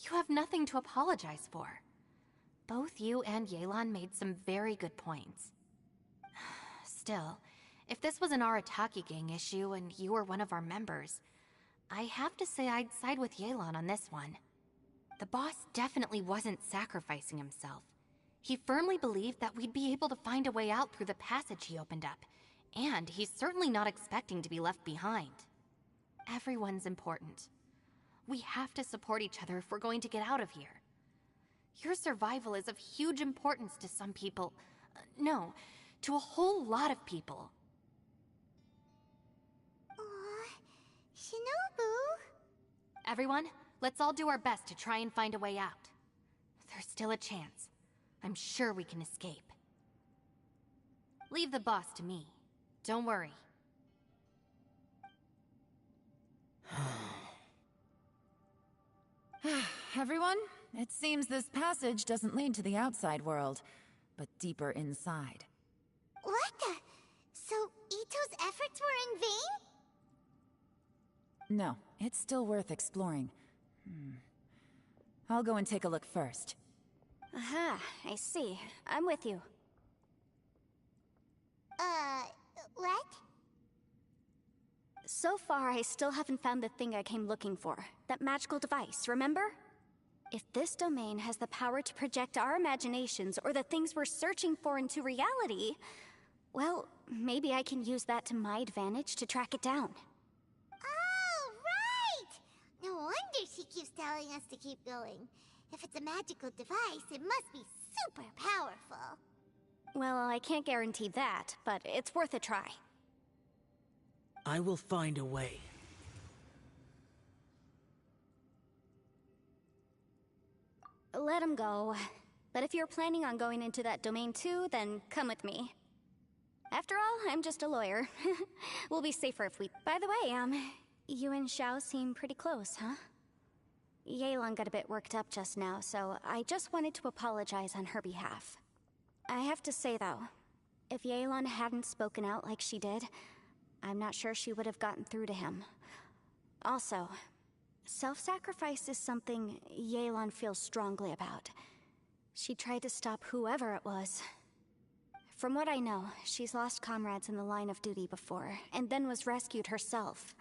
You have nothing to apologize for. Both you and Yelan made some very good points. Still, if this was an Arataki gang issue and you were one of our members, I have to say I'd side with Yelan on this one. The boss definitely wasn't sacrificing himself. He firmly believed that we'd be able to find a way out through the passage he opened up, and he's certainly not expecting to be left behind. Everyone's important. We have to support each other if we're going to get out of here. Your survival is of huge importance to some people. No, to a whole lot of people. Shinobu? Everyone, let's all do our best to try and find a way out. There's still a chance. I'm sure we can escape. Leave the boss to me. Don't worry. Everyone, it seems this passage doesn't lead to the outside world, but deeper inside. What the? So Ito's efforts were in vain? No, it's still worth exploring. I'll go and take a look first. Aha, I see. I'm with you. What? So far, I still haven't found the thing I came looking for. That magical device, remember? If this domain has the power to project our imaginations or the things we're searching for into reality, well, maybe I can use that to my advantage to track it down. Oh, right! No wonder she keeps telling us to keep going. If it's a magical device, it must be super powerful. Well, I can't guarantee that, but it's worth a try. I will find a way. Let him go. But if you're planning on going into that domain too, then come with me. After all, I'm just a lawyer. We'll be safer if we... By the way, you and Xiao seem pretty close, huh? Yelan got a bit worked up just now, so I just wanted to apologize on her behalf. I have to say, though, if Yelan hadn't spoken out like she did, I'm not sure she would have gotten through to him. Also, self-sacrifice is something Yelan feels strongly about. She tried to stop whoever it was. From what I know, she's lost comrades in the line of duty before, and then was rescued herself.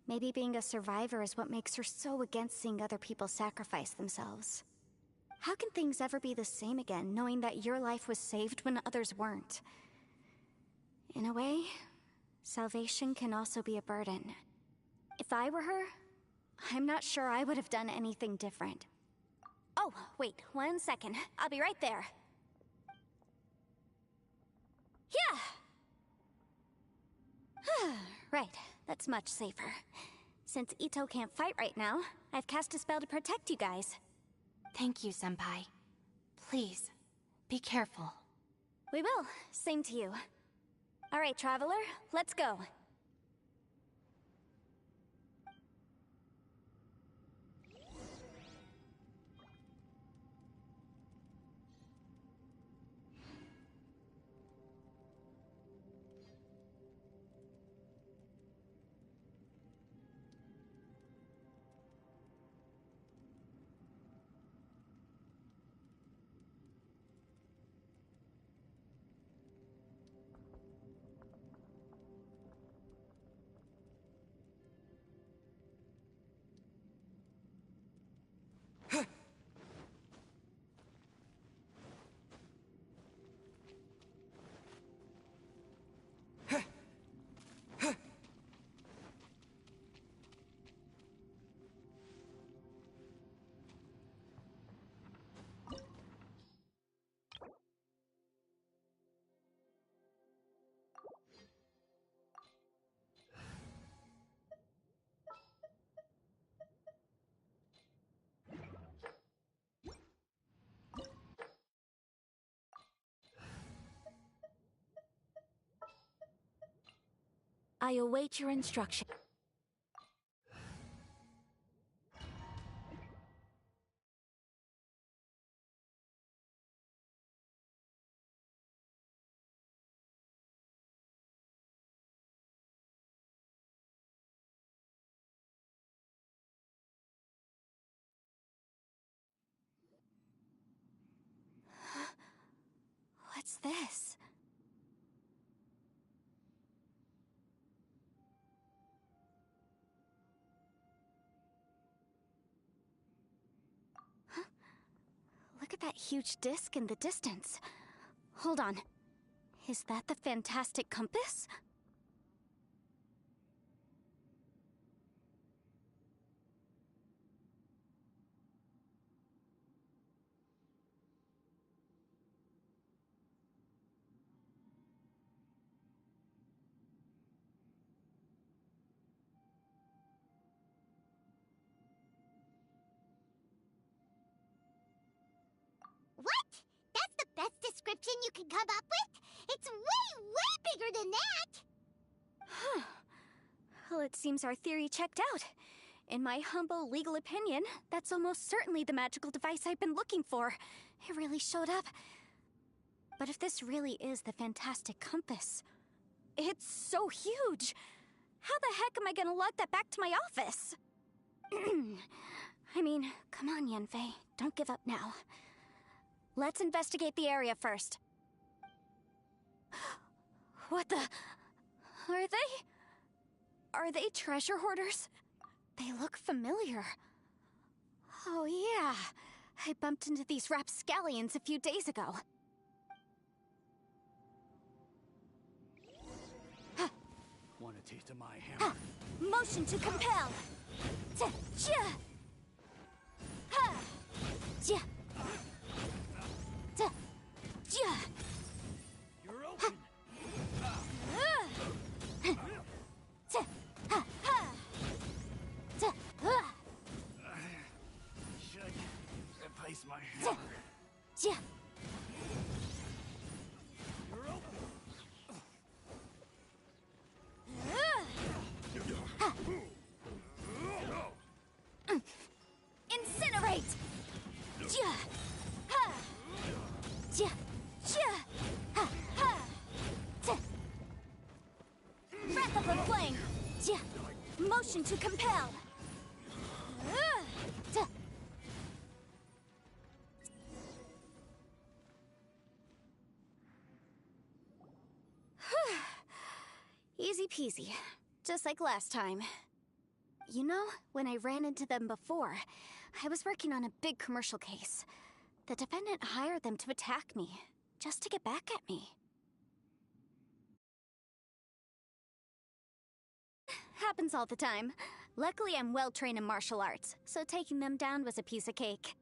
Maybe being a survivor is what makes her so against seeing other people sacrifice themselves. How can things ever be the same again, knowing that your life was saved when others weren't? In a way, salvation can also be a burden. If I were her, I'm not sure I would have done anything different. Oh, wait, 1 second. I'll be right there. Yeah! Right, that's much safer. Since Ito can't fight right now, I've cast a spell to protect you guys. Thank you, Senpai. Please, be careful. We will. Same to you. All right, Traveler, let's go. I await your instruction. What's this? Huh? Look at that huge disc in the distance. Hold on. Is that the fantastic compass? What? That's the best description you can come up with? It's way, way bigger than that! Huh. Well, it seems our theory checked out. In my humble legal opinion, that's almost certainly the magical device I've been looking for. It really showed up. But if this really is the fantastic compass, it's so huge! How the heck am I gonna lug that back to my office? I mean, come on, Yanfei. Don't give up now. Let's investigate the area first. What the... Are they treasure hoarders? They look familiar. Oh yeah, I bumped into these rapscallions a few days ago. Want a taste of my hammer? Motion to compel! You're open! Should replace my hammer. You're open! Incinerate! Wrap up a flame! Motion to compel! Easy peasy. Just like last time. You know, when I ran into them before, I was working on a big commercial case. The defendant hired them to attack me, just to get back at me. Happens all the time. Luckily, I'm well-trained in martial arts, so taking them down was a piece of cake.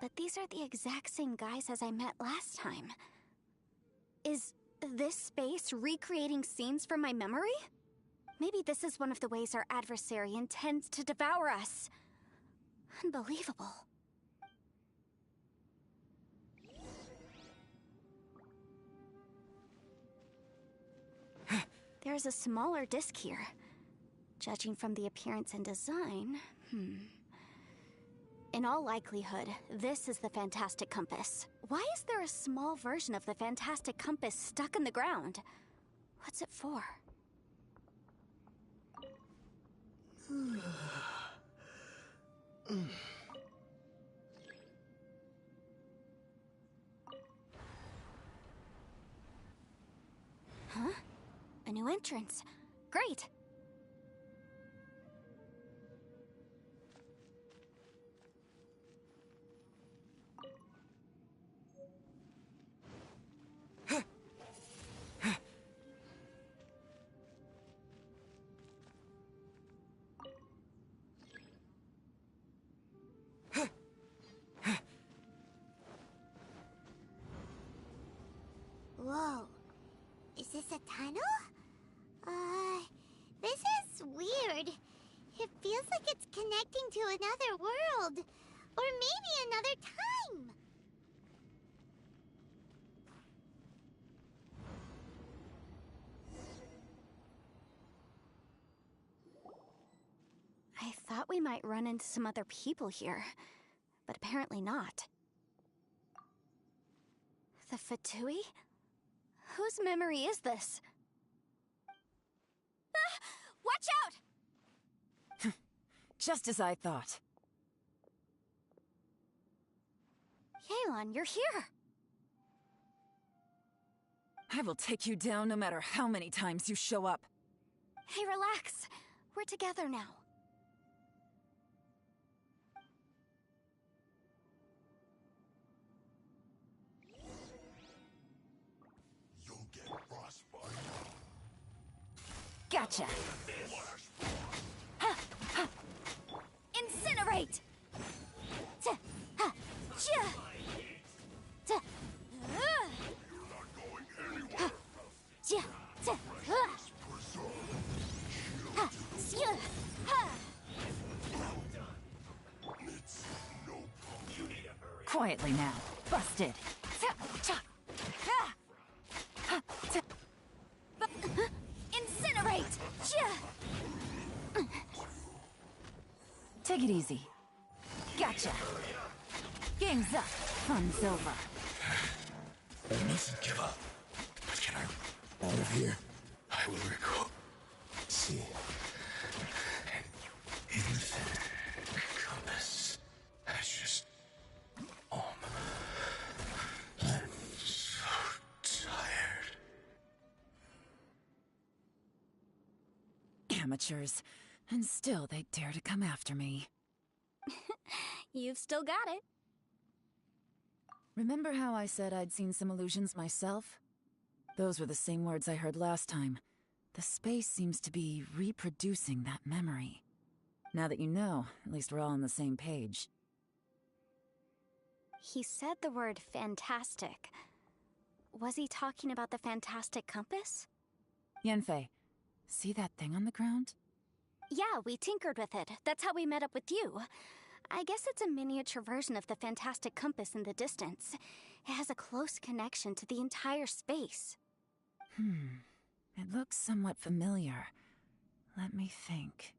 But these are the exact same guys as I met last time. Is this space recreating scenes from my memory? Maybe this is one of the ways our adversary intends to devour us. Unbelievable. There's a smaller disc here. Judging from the appearance and design, In all likelihood, this is the fantastic compass. Why is there a small version of the fantastic compass stuck in the ground? What's it for? Huh? A new entrance. Great! Whoa. Is this a tunnel? This is weird. It feels like it's connecting to another world. Or maybe another time. we might run into some other people here, but apparently not. The Fatui? Whose memory is this? Ah! Watch out! Just as I thought. Yelan, you're here! I will take you down no matter how many times you show up. Hey, relax. We're together now. You'll get frostbite. Gotcha! Ha! Ha! Incinerate! Ta! Ha! Chia! Ta! You're not going anywhere. Chia! Ta! Ha! Ha! Chia! Ha! It's no problem. Quietly now. Busted. Ta! Cha! Ha! Ha! Ta! Incinerate! Chia! Take it easy. Gotcha. Game's up. Fun's over. I mustn't give up. But can I out of here? I will recall. See. An infinite compass. That's just. I'm so tired. Amateurs. And still they dare to come after me. You've still got it. Remember how I said I'd seen some illusions myself? Those were the same words I heard last time. The space seems to be reproducing that memory. Now that you know, at least we're all on the same page. He said the word fantastic. Was he talking about the fantastic compass? Yanfei, see that thing on the ground? Yeah, we tinkered with it. That's how we met up with you. I guess it's a miniature version of the fantastic compass in the distance. It has a close connection to the entire space. It looks somewhat familiar. Let me think.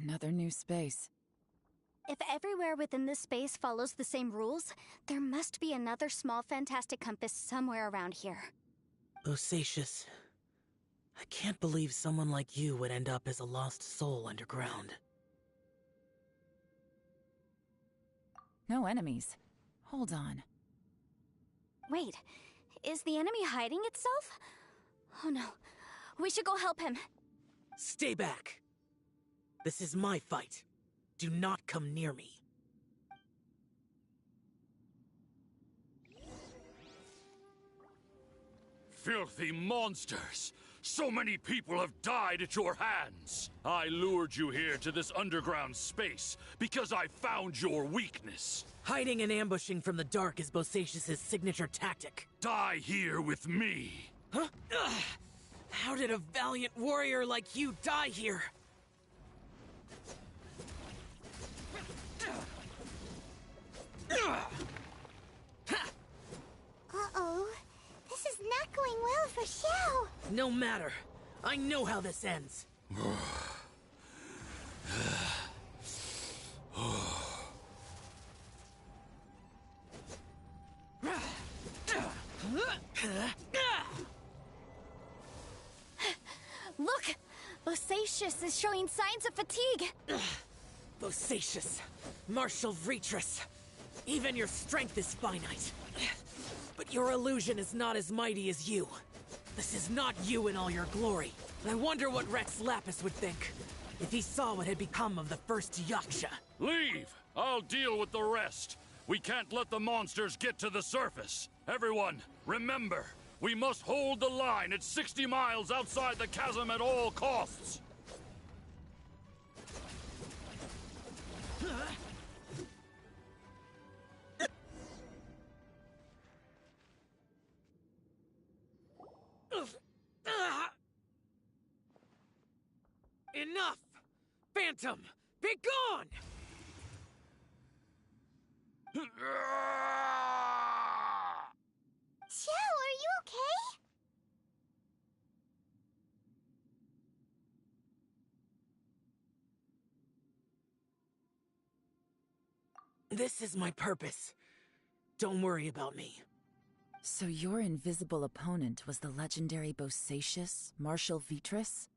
Another new space. If everywhere within this space follows the same rules, there must be another small fantastic compass somewhere around here. Bosacius, I can't believe someone like you would end up as a lost soul underground. No enemies. Hold on. Wait, is the enemy hiding itself? Oh no, we should go help him. Stay back. This is my fight. Do not come near me. Filthy monsters! So many people have died at your hands! I lured you here to this underground space because I found your weakness. Hiding and ambushing from the dark is Bosacius' signature tactic. Die here with me! Huh? Ugh. How did a valiant warrior like you die here? Uh-oh. This is not going well for Xiao. No matter. I know how this ends. Look! Bosacius is showing signs of fatigue! Bosacius, Martial Vitris. Even your strength is finite. But your illusion is not as mighty as you. This is not you in all your glory. I wonder what Rex Lapis would think if he saw what had become of the first Yaksha. Leave! I'll deal with the rest. We can't let the monsters get to the surface. Everyone, remember, we must hold the line at 60 miles outside the chasm at all costs. Enough! Phantom, be gone! Xiao, are you okay? This is my purpose. Don't worry about me. So your invisible opponent was the legendary Bosacius, Martial Vitris?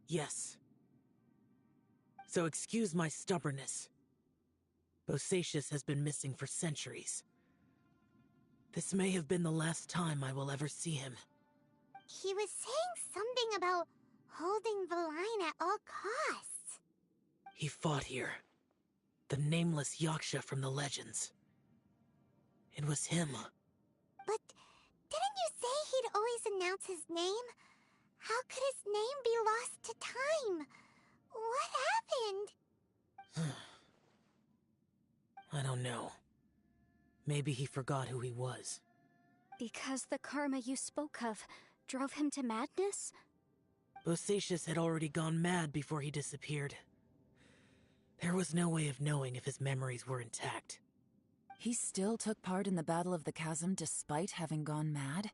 Yes. So excuse my stubbornness. Bosacius has been missing for centuries. This may have been the last time I will ever see him. He was saying something about holding the line at all costs. He fought here. The nameless Yaksha from the legends. It was him. But didn't you say he'd always announce his name? How could his name be lost to time? What happened? I don't know. Maybe he forgot who he was. Because the karma you spoke of drove him to madness? Bosacius had already gone mad before he disappeared. There was no way of knowing if his memories were intact. He still took part in the Battle of the Chasm despite having gone mad?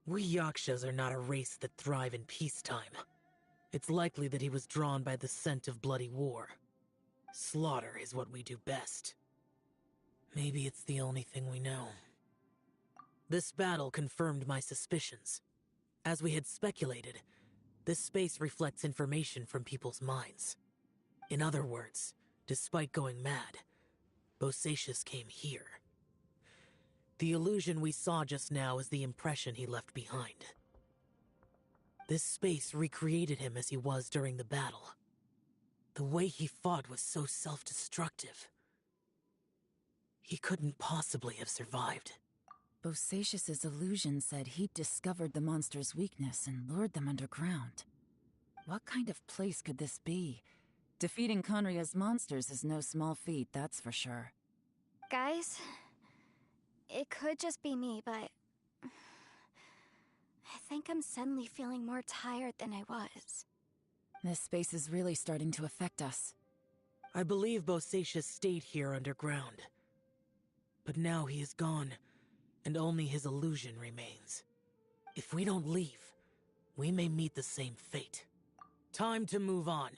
We Yakshas are not a race that thrive in peacetime. It's likely that he was drawn by the scent of bloody war. Slaughter is what we do best. Maybe it's the only thing we know. This battle confirmed my suspicions. As we had speculated, this space reflects information from people's minds. In other words, despite going mad, Bosacius came here. The illusion we saw just now is the impression he left behind. This space recreated him as he was during the battle. The way he fought was so self-destructive. He couldn't possibly have survived. Bosacius's illusion said he'd discovered the monster's weakness and lured them underground. What kind of place could this be? Defeating Conria's monsters is no small feat, that's for sure. Guys, it could just be me, but I think I'm suddenly feeling more tired than I was. This space is really starting to affect us. I believe Bosacius stayed here underground. But now he is gone, and only his illusion remains. If we don't leave, we may meet the same fate. Time to move on.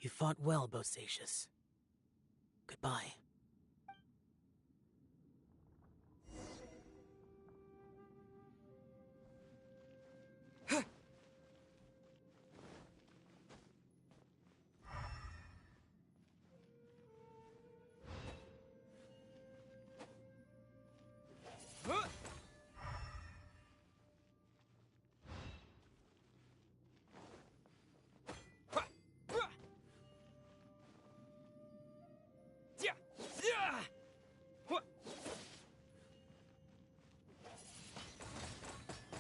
You fought well, Bosacius. Goodbye.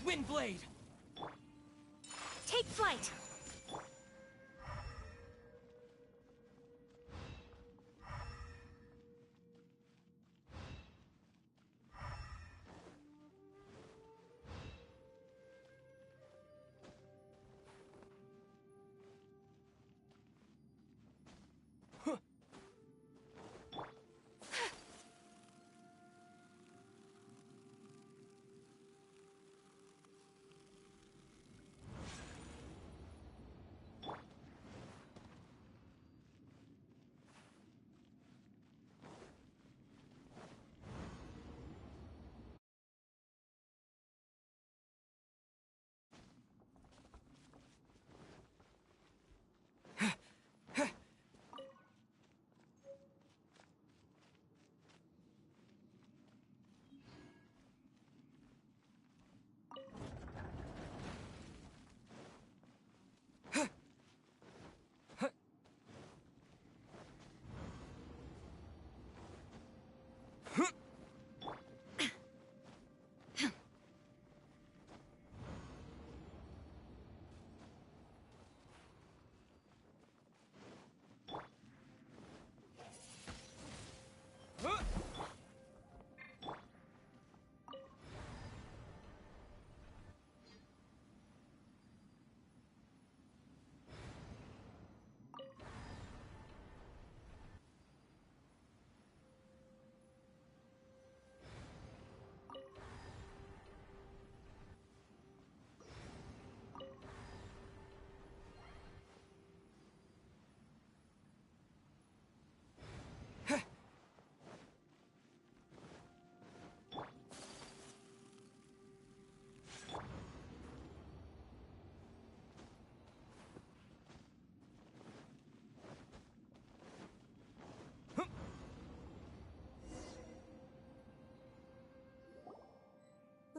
Windblade! Take flight!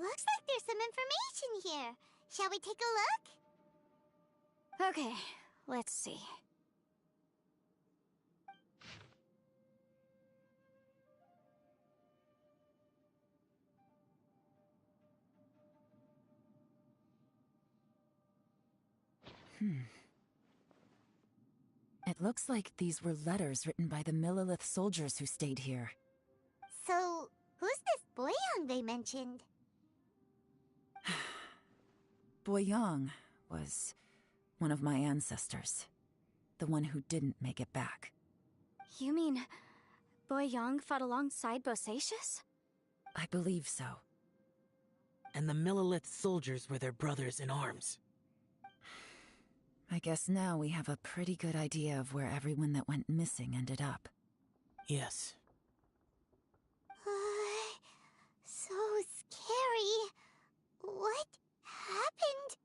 Looks like there's some information here. Shall we take a look? Okay, let's see. It looks like these were letters written by the Millelith soldiers who stayed here. So, who's this Boyang they mentioned? Boyang was one of my ancestors. The one who didn't make it back. You mean Boyang fought alongside Bosacius? I believe so. And the Millelith soldiers were their brothers in arms. I guess now we have a pretty good idea of where everyone that went missing ended up. Yes. So scary. What happened?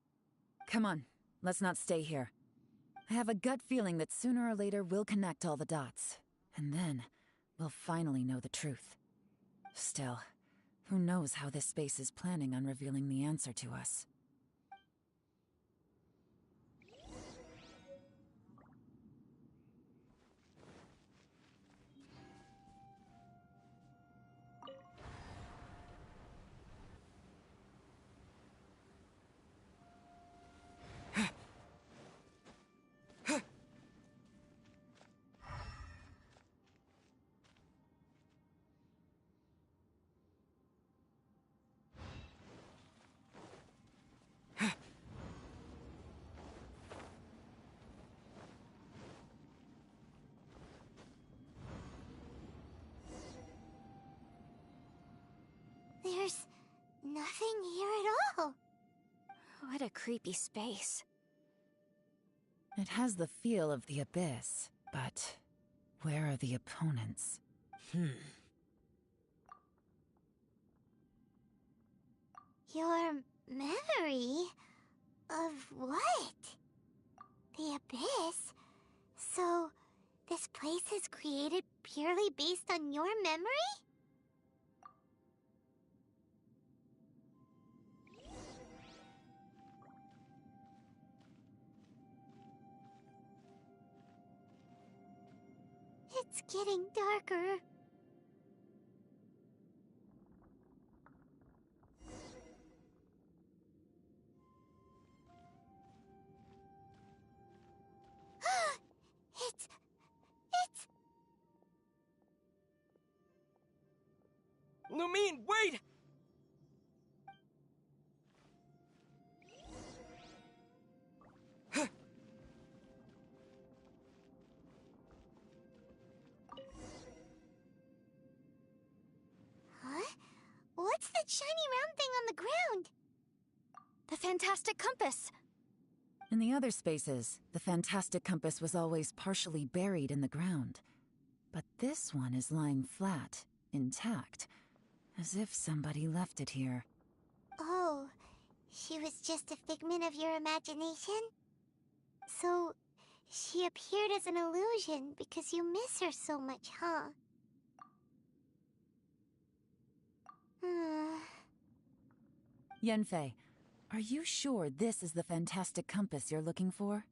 Come on, let's not stay here. I have a gut feeling that sooner or later we'll connect all the dots. And then, we'll finally know the truth. Still, who knows how this space is planning on revealing the answer to us. There's nothing here at all. What a creepy space. It has the feel of the Abyss, but where are the opponents? Your memory? Of what? The Abyss? So, this place is created purely based on your memory? It's getting darker. It's... Lumine, wait! Huh? What's that shiny round thing on the ground? The fantastic compass! In the other spaces, the fantastic compass was always partially buried in the ground. But this one is lying flat, intact, as if somebody left it here. Oh, she was just a figment of your imagination? So, she appeared as an illusion because you miss her so much, huh? Yanfei, are you sure this is the fantastic compass you're looking for?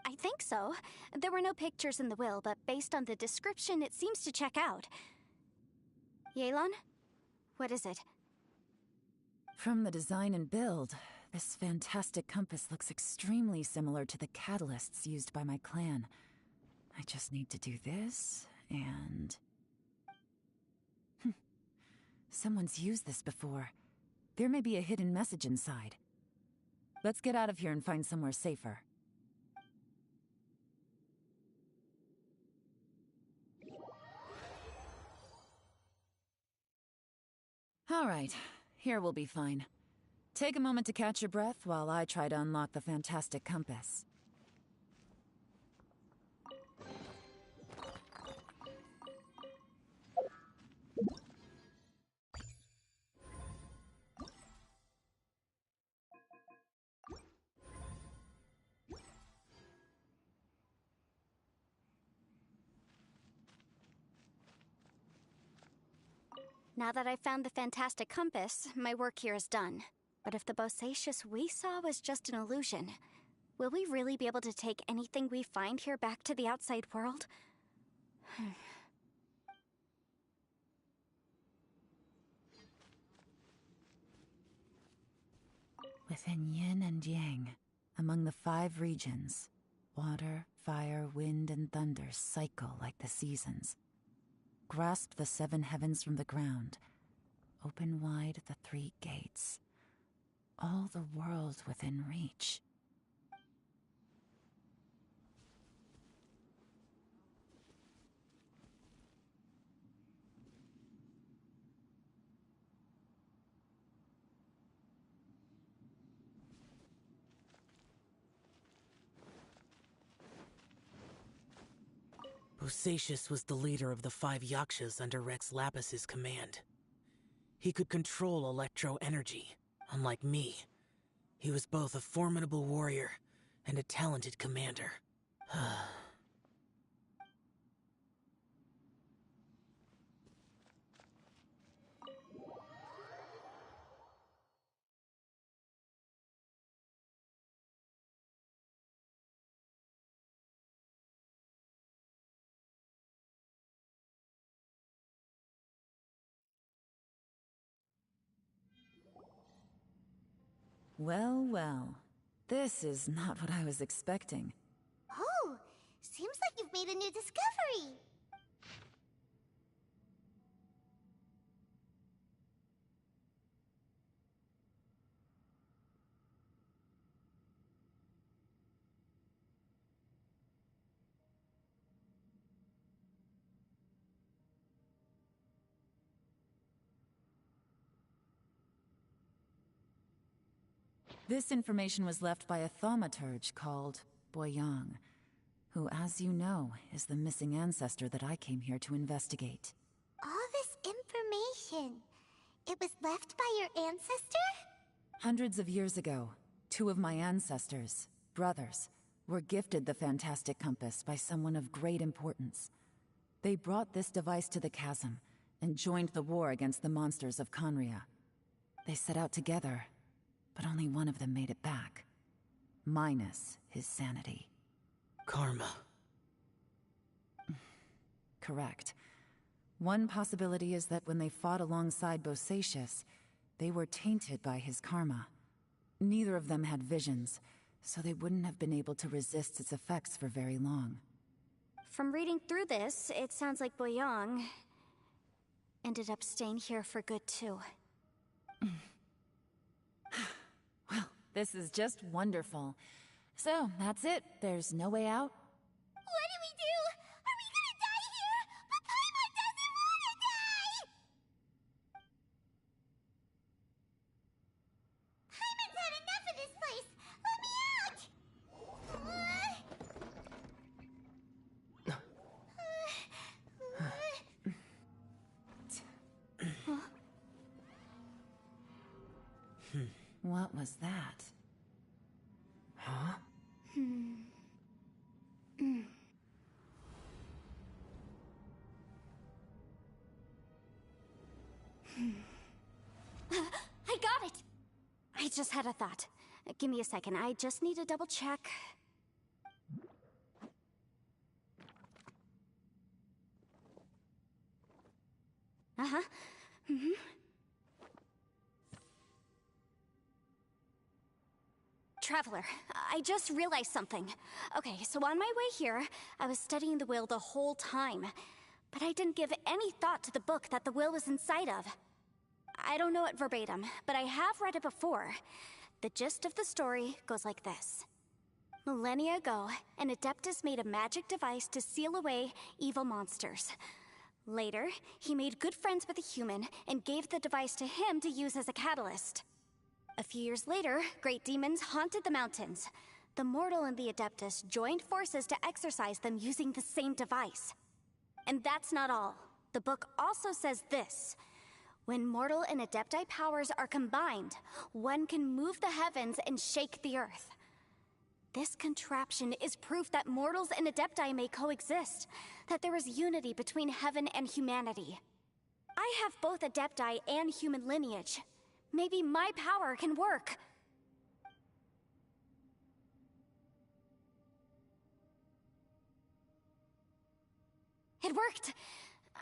I think so. There were no pictures in the will, but based on the description, it seems to check out. Yelan? What is it? From the design and build, this fantastic compass looks extremely similar to the catalysts used by my clan. I just need to do this, and... Someone's used this before. There may be a hidden message inside. Let's get out of here and find somewhere safer. All right, here we'll be fine. Take a moment to catch your breath while I try to unlock the fantastic compass. Now that I've found the fantastic compass, my work here is done. But if the Bosacious we saw was just an illusion, will we really be able to take anything we find here back to the outside world? Within yin and yang, among the 5 regions, water, fire, wind, and thunder cycle like the seasons. Grasp the 7 heavens from the ground. Open wide the 3 gates. All the world within reach. Bosacious was the leader of the 5 Yakshas under Rex Lapis's command. He could control electro energy, unlike me. He was both a formidable warrior and a talented commander. Well, well. This is not what I was expecting. Oh, seems like you've made a new discovery. This information was left by a thaumaturge called Boyang, who, as you know, is the missing ancestor that I came here to investigate. All this information, it was left by your ancestor? Hundreds of years ago, two of my ancestors, brothers, were gifted the fantastic compass by someone of great importance. They brought this device to the chasm and joined the war against the monsters of Conria. They set out together, but only one of them made it back. Minus his sanity. Karma. Correct. One possibility is that when they fought alongside Bosacius, they were tainted by his karma. Neither of them had visions, so they wouldn't have been able to resist its effects for very long. From reading through this, it sounds like Boyang ended up staying here for good too. Well, this is just wonderful. So, that's it. There's no way out? What do we do? Are we gonna die here? But Paimon doesn't wanna die! Paimon's had enough of this place! Let me out! What was that? Huh? I got it! I just had a thought. Give me a second, I just need to double check. Uh-huh. Traveler, I just realized something. Okay, so on my way here, I was studying the will the whole time. But I didn't give any thought to the book that the will was inside of. I don't know it verbatim, but I have read it before. The gist of the story goes like this. Millennia ago, an Adeptus made a magic device to seal away evil monsters. Later, he made good friends with a human and gave the device to him to use as a catalyst. A few years later, great demons haunted the mountains. The mortal and the Adeptus joined forces to exorcise them using the same device. And that's not all. The book also says this. When mortal and Adepti powers are combined, one can move the heavens and shake the earth. This contraption is proof that mortals and Adepti may coexist, that there is unity between heaven and humanity. I have both Adepti and human lineage. Maybe my power can work. It worked!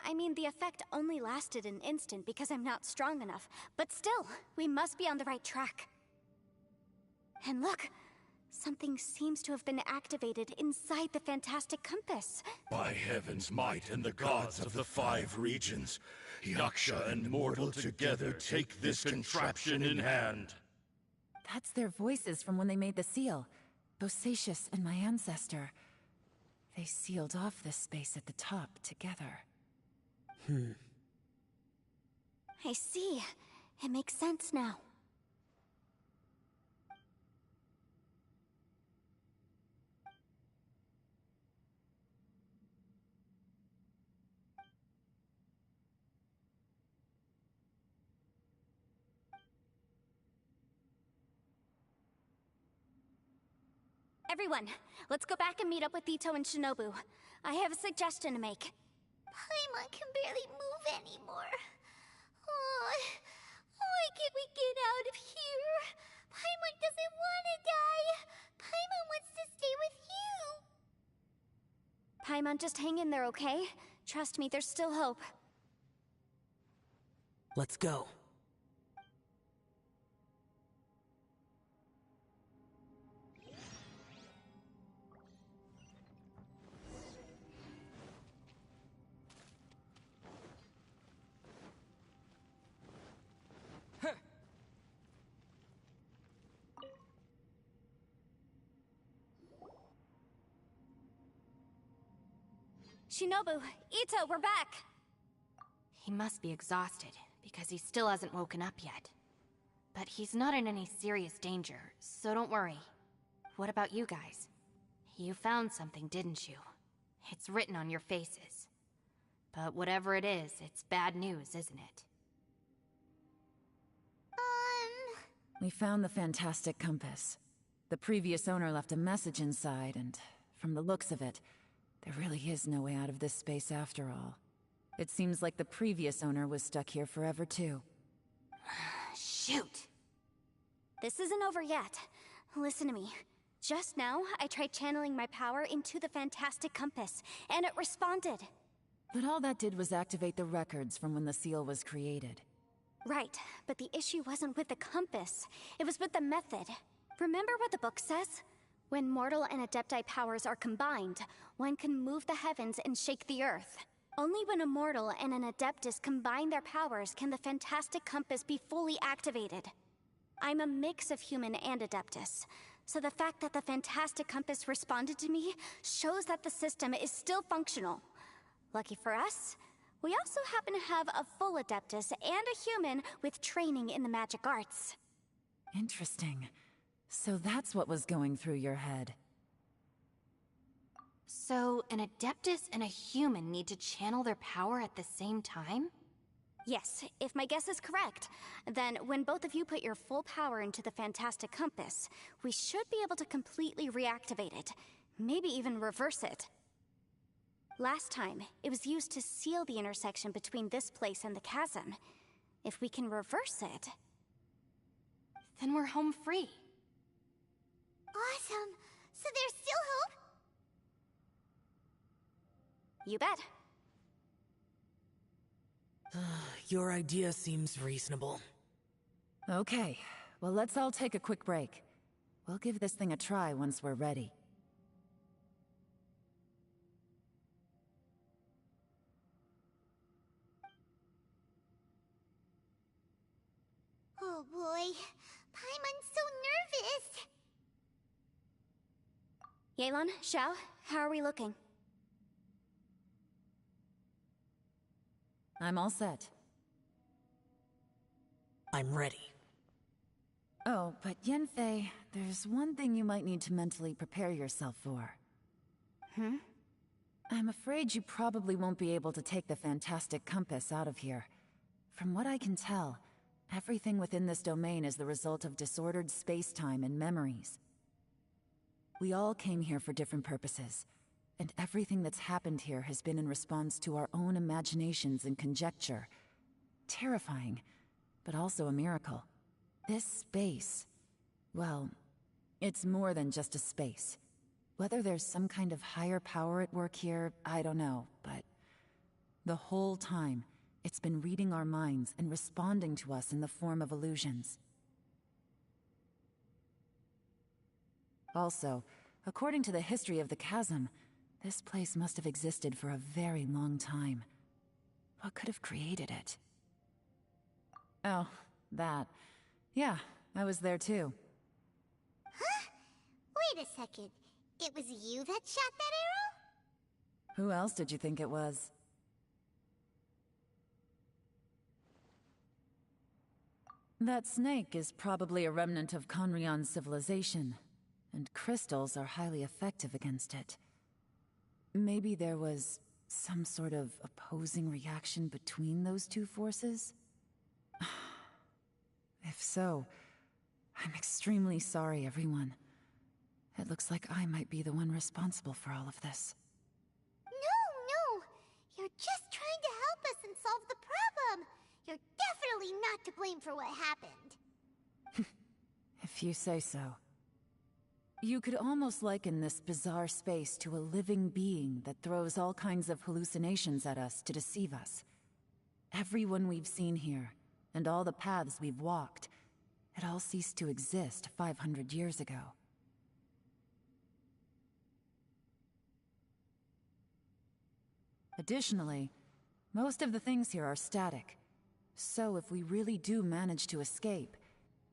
I mean, the effect only lasted an instant because I'm not strong enough, but still, we must be on the right track. And look, something seems to have been activated inside the fantastic compass. By heaven's might and the gods of the 5 regions, Yaksha and mortal together take this contraption in hand. That's their voices from when they made the seal. Bosacius and my ancestor. They sealed off this space at the top together. I see. It makes sense now. Everyone, let's go back and meet up with Ito and Shinobu. I have a suggestion to make. Paimon can barely move anymore. Oh, why can't we get out of here? Paimon doesn't want to die. Paimon wants to stay with you. Paimon, just hang in there, okay? Trust me, there's still hope. Let's go. Shinobu, Ito, we're back! He must be exhausted, because he still hasn't woken up yet. But he's not in any serious danger, so don't worry. What about you guys? You found something, didn't you? It's written on your faces. But whatever it is, it's bad news, isn't it? We found the fantastic compass. The previous owner left a message inside, and from the looks of it, there really is no way out of this space after all. It seems like the previous owner was stuck here forever too. Shoot! This isn't over yet. Listen to me. Just now, I tried channeling my power into the fantastic compass, and it responded. But all that did was activate the records from when the seal was created. Right, but the issue wasn't with the compass. It was with the method. Remember what the book says? When mortal and adepti powers are combined, one can move the heavens and shake the earth. Only when a mortal and an adeptus combine their powers can the fantastic compass be fully activated. I'm a mix of human and adeptus, so the fact that the fantastic compass responded to me shows that the system is still functional. Lucky for us, we also happen to have a full adeptus and a human with training in the magic arts. Interesting. So that's what was going through your head. So, an adeptus and a human need to channel their power at the same time? Yes, if my guess is correct, then when both of you put your full power into the fantastic compass, we should be able to completely reactivate it, maybe even reverse it. Last time, it was used to seal the intersection between this place and the chasm. If we can reverse it... then we're home free. Awesome! So there's still hope? You bet. Your idea seems reasonable. Okay, well let's all take a quick break. We'll give this thing a try once we're ready. Oh boy, Paimon's so nervous! Yelan, Xiao, how are we looking? I'm all set. I'm ready. Oh, but Yanfei, there's one thing you might need to mentally prepare yourself for. I'm afraid you probably won't be able to take the fantastic compass out of here. From what I can tell, everything within this domain is the result of disordered space-time and memories. We all came here for different purposes, and everything that's happened here has been in response to our own imaginations and conjecture. Terrifying, but also a miracle. This space, well, it's more than just a space. Whether there's some kind of higher power at work here, I don't know, but the whole time, it's been reading our minds and responding to us in the form of illusions. Also, according to the history of the chasm, this place must have existed for a very long time. What could have created it? Oh, that. Yeah, I was there too. Huh? Wait a second. It was you that shot that arrow? Who else did you think it was? That snake is probably a remnant of Conrion's civilization, and crystals are highly effective against it. Maybe there was some sort of opposing reaction between those two forces? If so, I'm extremely sorry, everyone. It looks like I might be the one responsible for all of this. No! You're just trying to help us and solve the problem! You're definitely not to blame for what happened. If you say so. You could almost liken this bizarre space to a living being that throws all kinds of hallucinations at us to deceive us. Everyone we've seen here, and all the paths we've walked, it all ceased to exist 500 years ago. Additionally, most of the things here are static. So if we really do manage to escape,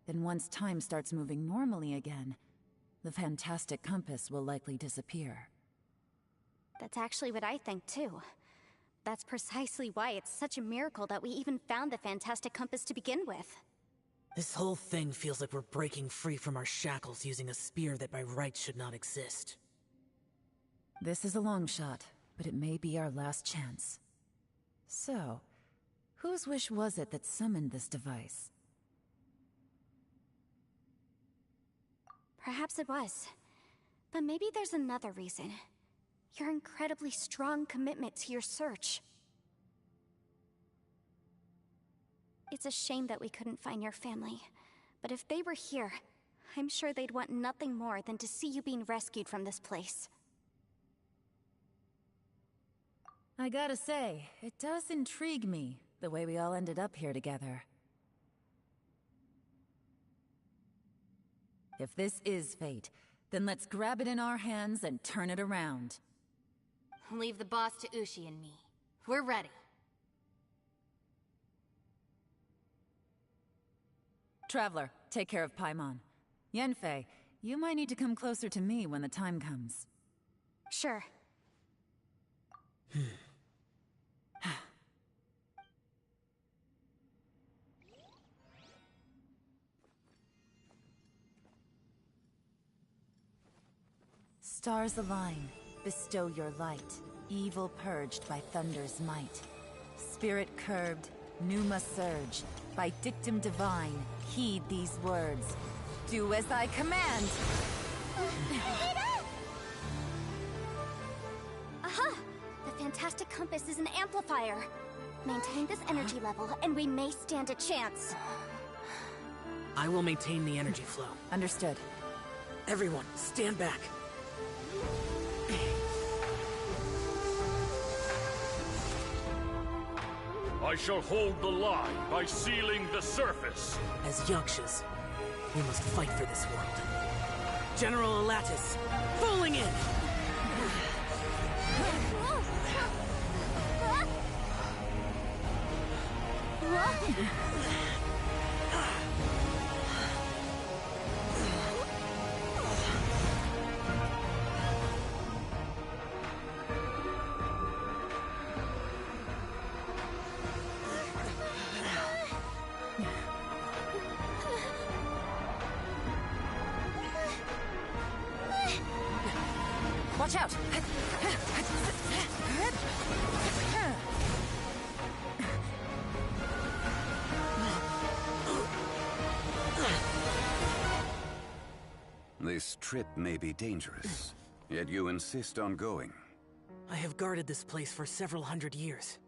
then once time starts moving normally again, the fantastic compass will likely disappear. That's actually what I think too. That's precisely why it's such a miracle that we even found the fantastic compass to begin with. This whole thing feels like we're breaking free from our shackles using a spear that by rights should not exist. This is a long shot, but it may be our last chance. So, whose wish was it that summoned this device? Perhaps it was. But maybe there's another reason. Your incredibly strong commitment to your search. It's a shame that we couldn't find your family. But if they were here, I'm sure they'd want nothing more than to see you being rescued from this place. I gotta say, it does intrigue me, the way we all ended up here together. If this is fate, then let's grab it in our hands and turn it around. Leave the boss to Ushi and me. We're ready. Traveler, take care of Paimon. Yanfei, you might need to come closer to me when the time comes. Sure. Stars align, bestow your light. Evil purged by thunder's might. Spirit curbed, pneuma surge. By dictum divine, heed these words. Do as I command! Aha! The fantastic compass is an amplifier. Maintain this energy level, and we may stand a chance. I will maintain the energy flow. Understood. Everyone, stand back. I shall hold the line by sealing the surface. As Yakshas, we must fight for this world. General Elatus, falling in! Watch out! This trip may be dangerous, yet you insist on going. I have guarded this place for several hundred years.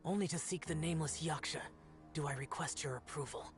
Only to seek the nameless Yaksha do I request your approval.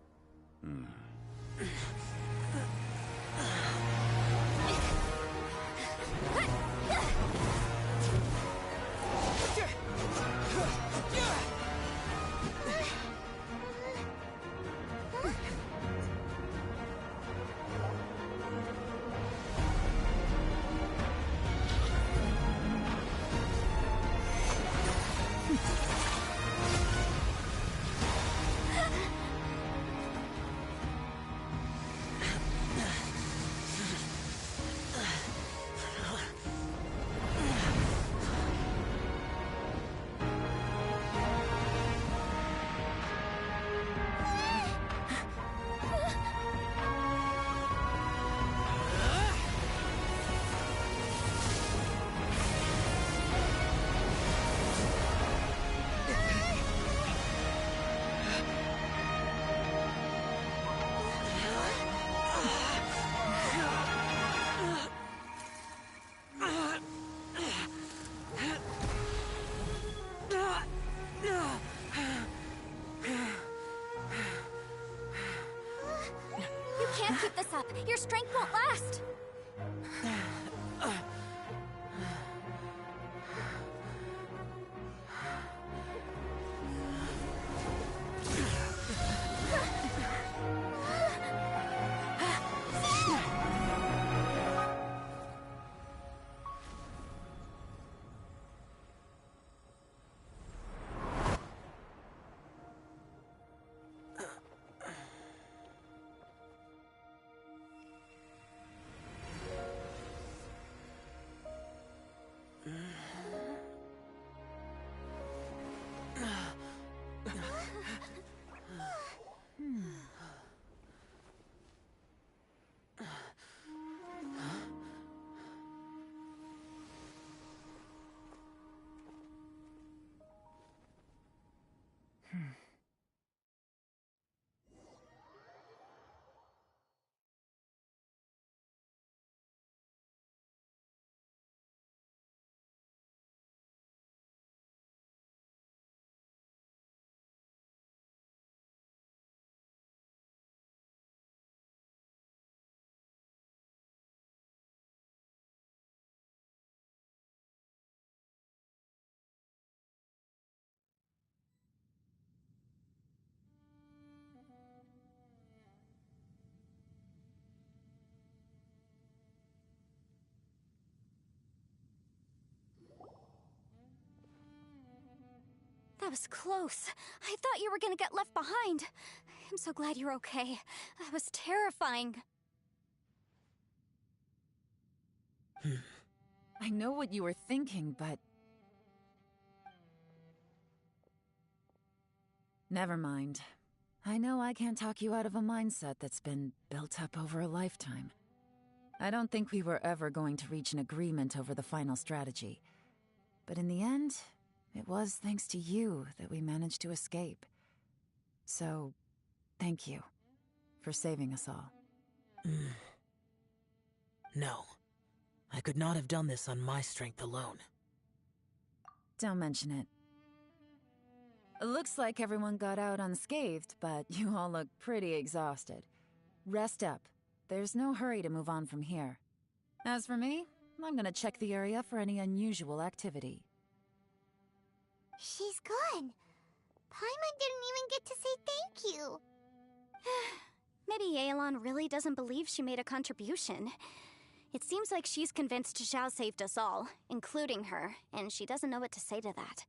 You can't keep this up. Your strength won't last. That was close. I thought you were gonna get left behind. I'm so glad you're okay. That was terrifying. I know what you were thinking, but... Never mind. I know I can't talk you out of a mindset that's been built up over a lifetime. I don't think we were ever going to reach an agreement over the final strategy. But in the end, it was thanks to you that we managed to escape. So, thank you for saving us all. No. I could not have done this on my strength alone. Don't mention it. Looks like everyone got out unscathed, but you all look pretty exhausted. Rest up. There's no hurry to move on from here. As for me, I'm gonna check the area for any unusual activity. She's gone. Paimon didn't even get to say thank you. Maybe Yelan really doesn't believe she made a contribution. It seems like she's convinced Xiao saved us all, including her, and she doesn't know what to say to that.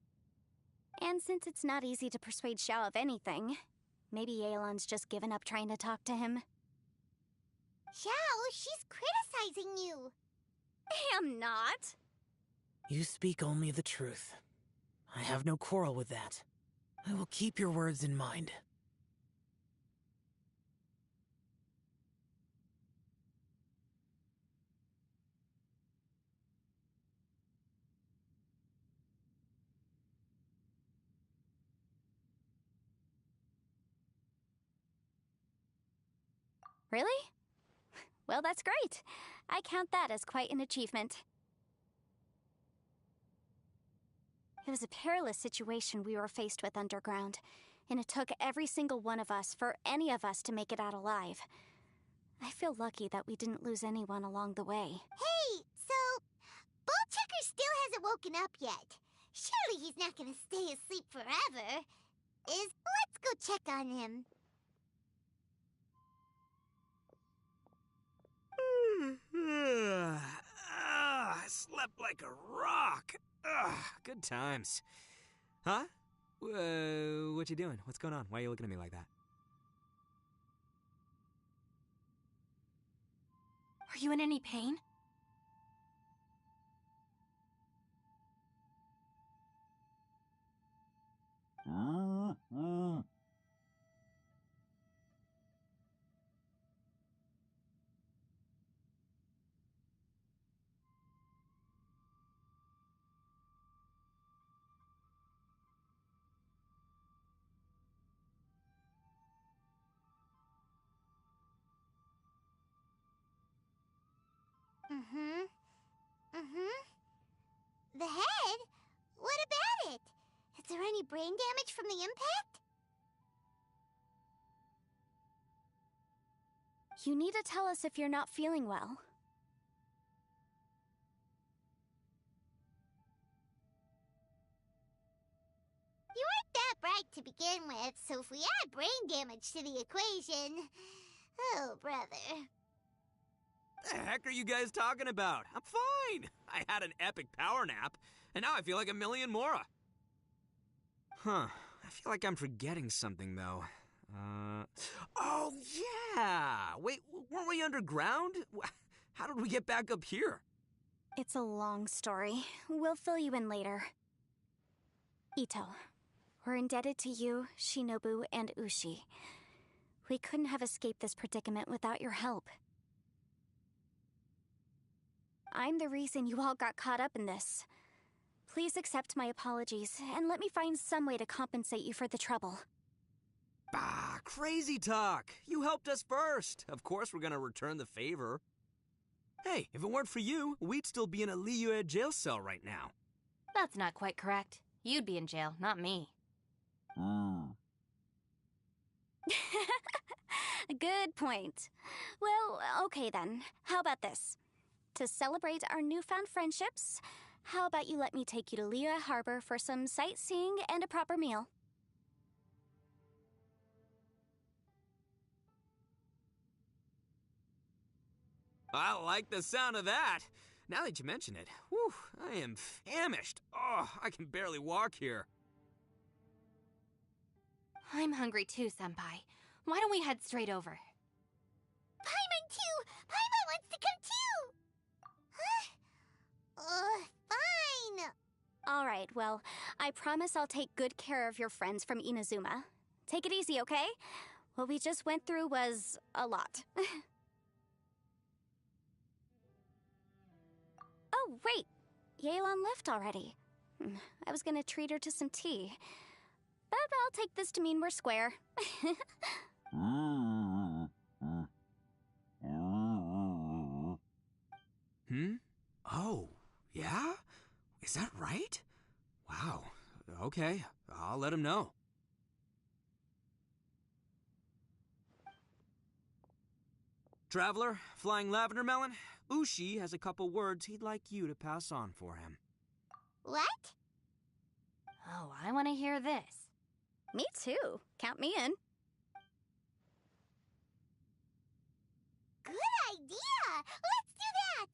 And since it's not easy to persuade Xiao of anything, maybe Yelan's just given up trying to talk to him. Xiao, she's criticizing you. I am not. You speak only the truth. I have no quarrel with that. I will keep your words in mind. Really? Well, that's great. I count that as quite an achievement. It was a perilous situation we were faced with underground, and it took every single one of us for any of us to make it out alive. I feel lucky that we didn't lose anyone along the way. Hey, so Ballchecker still hasn't woken up yet. Surely he's not gonna stay asleep forever. Let's go check on him. I slept like a rock. Good times. Huh? What you doing? What's going on? Why are you looking at me like that? Are you in any pain? The head? What about it? Is there any brain damage from the impact? You need to tell us if you're not feeling well. You weren't that bright to begin with, so if we add brain damage to the equation... Oh, brother. The heck are you guys talking about? I'm fine. I had an epic power nap, and now I feel like a million more. Huh. I feel like I'm forgetting something, though. Oh, yeah! Wait, weren't we underground? How did we get back up here? It's a long story. We'll fill you in later. Ito, we're indebted to you, Shinobu, and Ushi. We couldn't have escaped this predicament without your help. I'm the reason you all got caught up in this. Please accept my apologies, and let me find some way to compensate you for the trouble. Bah, crazy talk! You helped us first! Of course we're gonna return the favor. Hey, if it weren't for you, we'd still be in a Liyue jail cell right now. That's not quite correct. You'd be in jail, not me. Good point. Well, okay then. How about this? To celebrate our newfound friendships, how about you let me take you to Liyue Harbor for some sightseeing and a proper meal? I like the sound of that. Now that you mention it, whew, I am famished. Oh, I can barely walk here. I'm hungry too, Senpai. Why don't we head straight over? Paimon too! Paimon wants to come too! Huh? Fine! Alright, well, I promise I'll take good care of your friends from Inazuma. Take it easy, okay? What we just went through was a lot. Oh, wait! Yelan left already. I was gonna treat her to some tea. But I'll take this to mean we're square. Oh, yeah? Is that right? Wow. Okay, I'll let him know. Traveler, Flying Lavender Melon, Ushi has a couple words he'd like you to pass on for him. What? Oh, I want to hear this. Me too. Count me in. Good idea! Let's do that!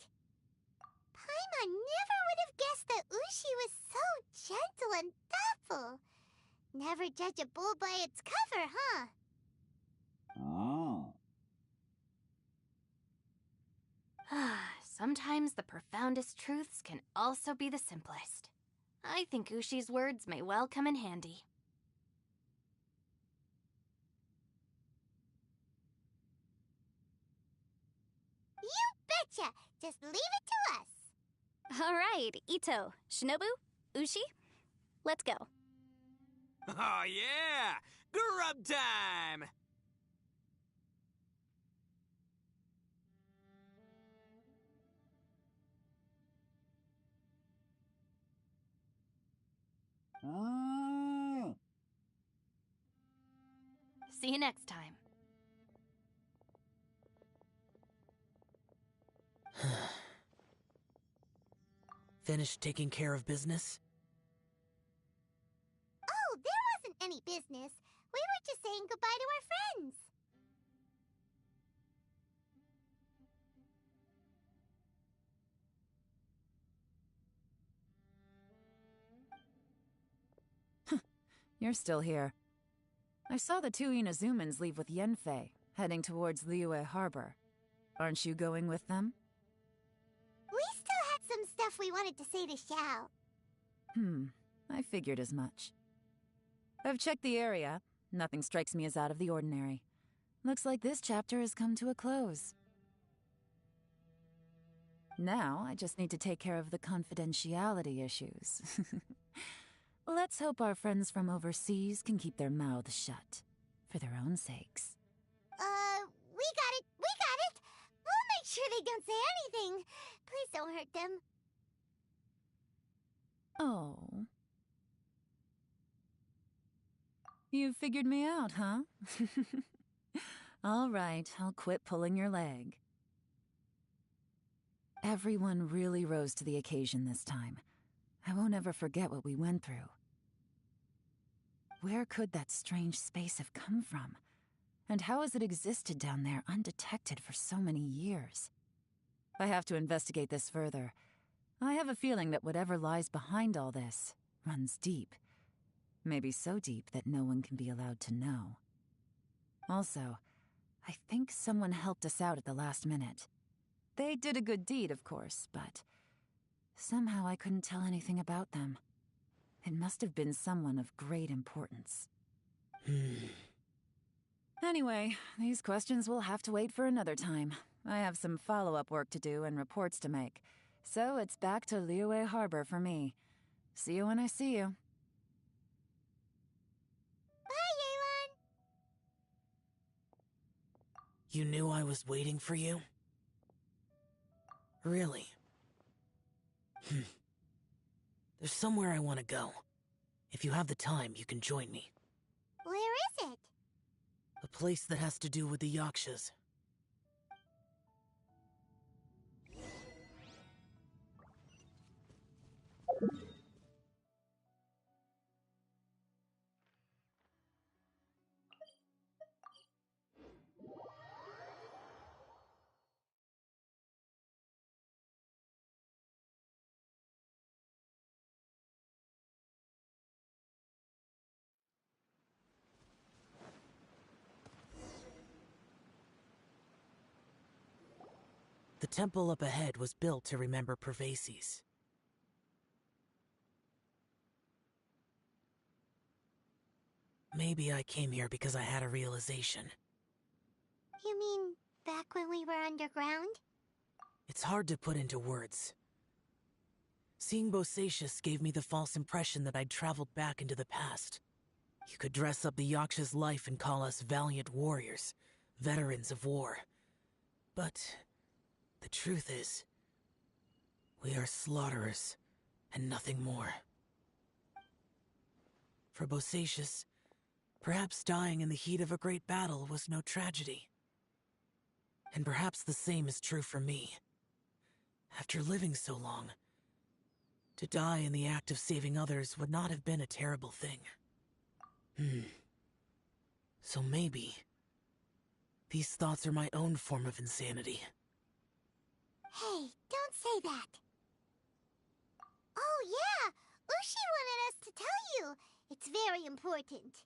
Paimon never would have guessed that Ushi was so gentle and thoughtful. Never judge a bull by its cover, huh? Sometimes the profoundest truths can also be the simplest. I think Ushi's words may well come in handy. You betcha! Just leave it to us! Alright, Ito, Shinobu, Ushi, let's go. Oh, yeah! Grub time! See you next time. Finished taking care of business? Oh, there wasn't any business. We were just saying goodbye to our friends. You're still here. I saw the two Inazumans leave with Yenfei, heading towards Liyue Harbor. Aren't you going with them? We still had some stuff we wanted to say to Xiao. I figured as much. I've checked the area. Nothing strikes me as out of the ordinary. Looks like this chapter has come to a close. Now, I just need to take care of the confidentiality issues. Let's hope our friends from overseas can keep their mouths shut, for their own sakes. We got it! We got it! We'll make sure they don't say anything. Please don't hurt them. Oh. You figured me out, huh? All right, I'll quit pulling your leg. Everyone really rose to the occasion this time. I won't ever forget what we went through. Where could that strange space have come from? And how has it existed down there undetected for so many years? I have to investigate this further. I have a feeling that whatever lies behind all this runs deep. Maybe so deep that no one can be allowed to know. Also, I think someone helped us out at the last minute. They did a good deed, of course, but somehow I couldn't tell anything about them. It must have been someone of great importance. Anyway, these questions will have to wait for another time. I have some follow-up work to do and reports to make. So it's back to Liyue Harbor for me. See you when I see you. Bye, Yelan! You knew I was waiting for you? Really? There's somewhere I want to go. If you have the time, you can join me. Where is it? A place that has to do with the Yakshas. The temple up ahead was built to remember Pervases. Maybe I came here because I had a realization. You mean back when we were underground? It's hard to put into words. Seeing Bosacius gave me the false impression that I'd traveled back into the past. You could dress up the Yaksha's life and call us valiant warriors, veterans of war. But the truth is, we are slaughterers and nothing more. For Bosacius, perhaps dying in the heat of a great battle was no tragedy. And perhaps the same is true for me. After living so long, to die in the act of saving others would not have been a terrible thing. So maybe these thoughts are my own form of insanity. Hey, don't say that. Oh yeah, Ushi wanted us to tell you. It's very important.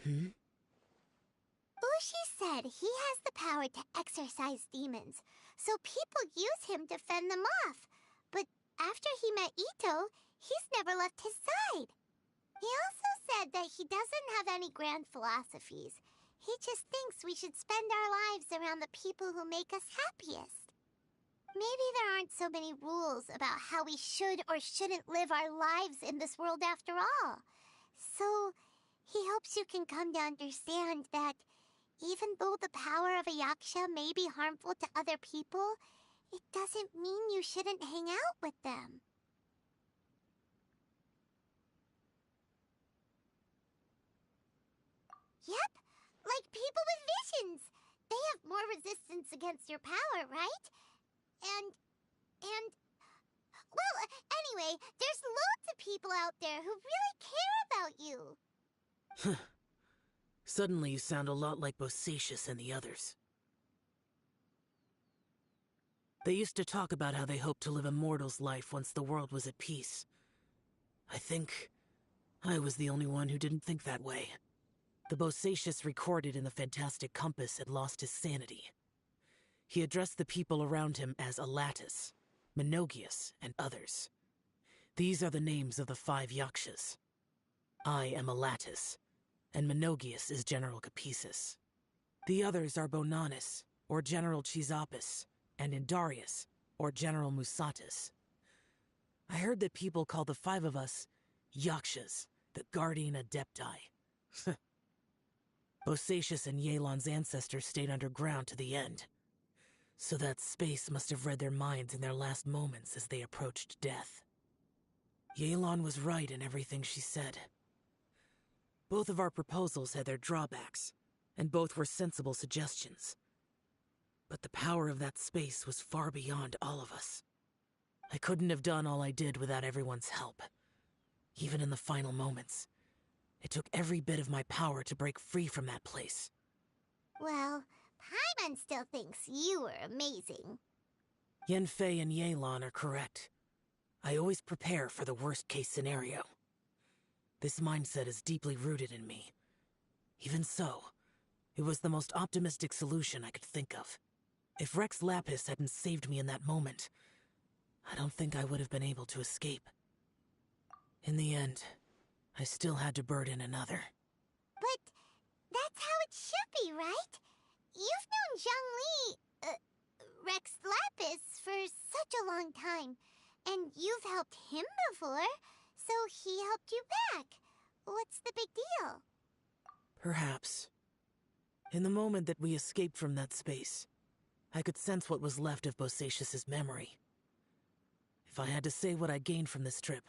Ushi said he has the power to exorcise demons, so people use him to fend them off. But after he met Ito, he's never left his side. He also said that he doesn't have any grand philosophies. He just thinks we should spend our lives around the people who make us happiest. Maybe there aren't so many rules about how we should or shouldn't live our lives in this world after all. So, he hopes you can come to understand that even though the power of a Yaksha may be harmful to other people, it doesn't mean you shouldn't hang out with them. Yep, like people with visions. They have more resistance against your power, right? And... Well, anyway, there's loads of people out there who really care about you. Suddenly you sound a lot like Bosacius and the others. They used to talk about how they hoped to live a mortal's life once the world was at peace. I think I was the only one who didn't think that way. The Bosacius recorded in the Fantastic Compass had lost his sanity. He addressed the people around him as Alatus, Menogius, and others. These are the names of the 5 Yakshas. I am Alatus, and Menogius is General Capisis. The others are Bonanis, or General Chisapis, and Indarius, or General Musatus. I heard that people call the 5 of us Yakshas, the Guardian Adepti. Bosacius and Yelan's ancestors stayed underground to the end, so that space must have read their minds in their last moments as they approached death. Yelan was right in everything she said. Both of our proposals had their drawbacks, and both were sensible suggestions. But the power of that space was far beyond all of us. I couldn't have done all I did without everyone's help. Even in the final moments, it took every bit of my power to break free from that place. Well, Paimon still thinks you were amazing. Yanfei and Yelan are correct. I always prepare for the worst-case scenario. This mindset is deeply rooted in me. Even so, it was the most optimistic solution I could think of. If Rex Lapis hadn't saved me in that moment, I don't think I would have been able to escape. In the end, I still had to burden another. But that's how it should be, right? You've known Zhang Li, Rex Lapis, for such a long time. And you've helped him before, so he helped you back. What's the big deal? Perhaps. In the moment that we escaped from that space, I could sense what was left of Bosacius's memory. If I had to say what I gained from this trip,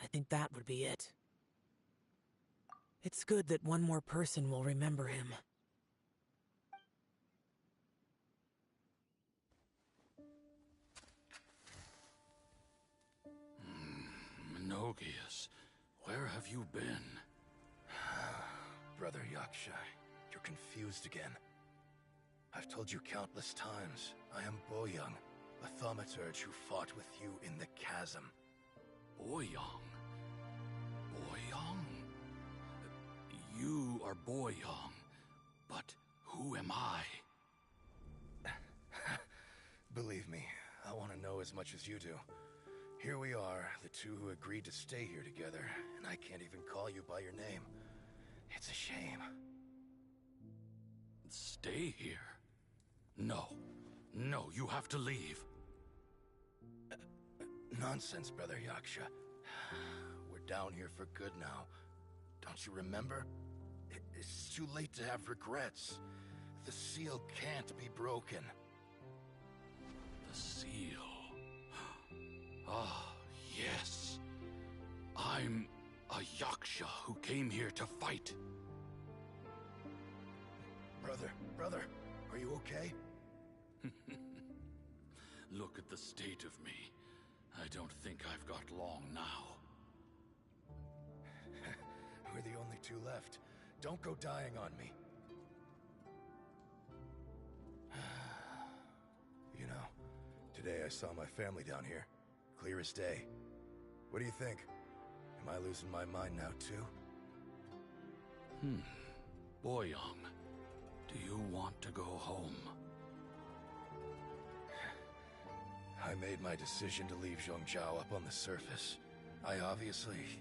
I think that would be it. It's good that one more person will remember him. Menogius, where have you been? Brother Yaksha, you're confused again. I've told you countless times, I am Boyoung, a thaumaturge who fought with you in the chasm. Boyoung? Boyoung? You are Boyoung, but who am I? Believe me, I want to know as much as you do. Here we are, the two who agreed to stay here together, and I can't even call you by your name. It's a shame. Stay here? No. No, you have to leave. Nonsense, Brother Yaksha. We're down here for good now. Don't you remember? It's too late to have regrets. The seal can't be broken. The seal. Ah, yes. I'm a Yaksha who came here to fight. Brother, are you okay? Look at the state of me. I don't think I've got long now. We're the only two left. Don't go dying on me. You know, today I saw my family down here. Clear as day. What do you think? Am I losing my mind now, too? Boyoung, do you want to go home? I made my decision to leave Zhongzhou up on the surface. I obviously...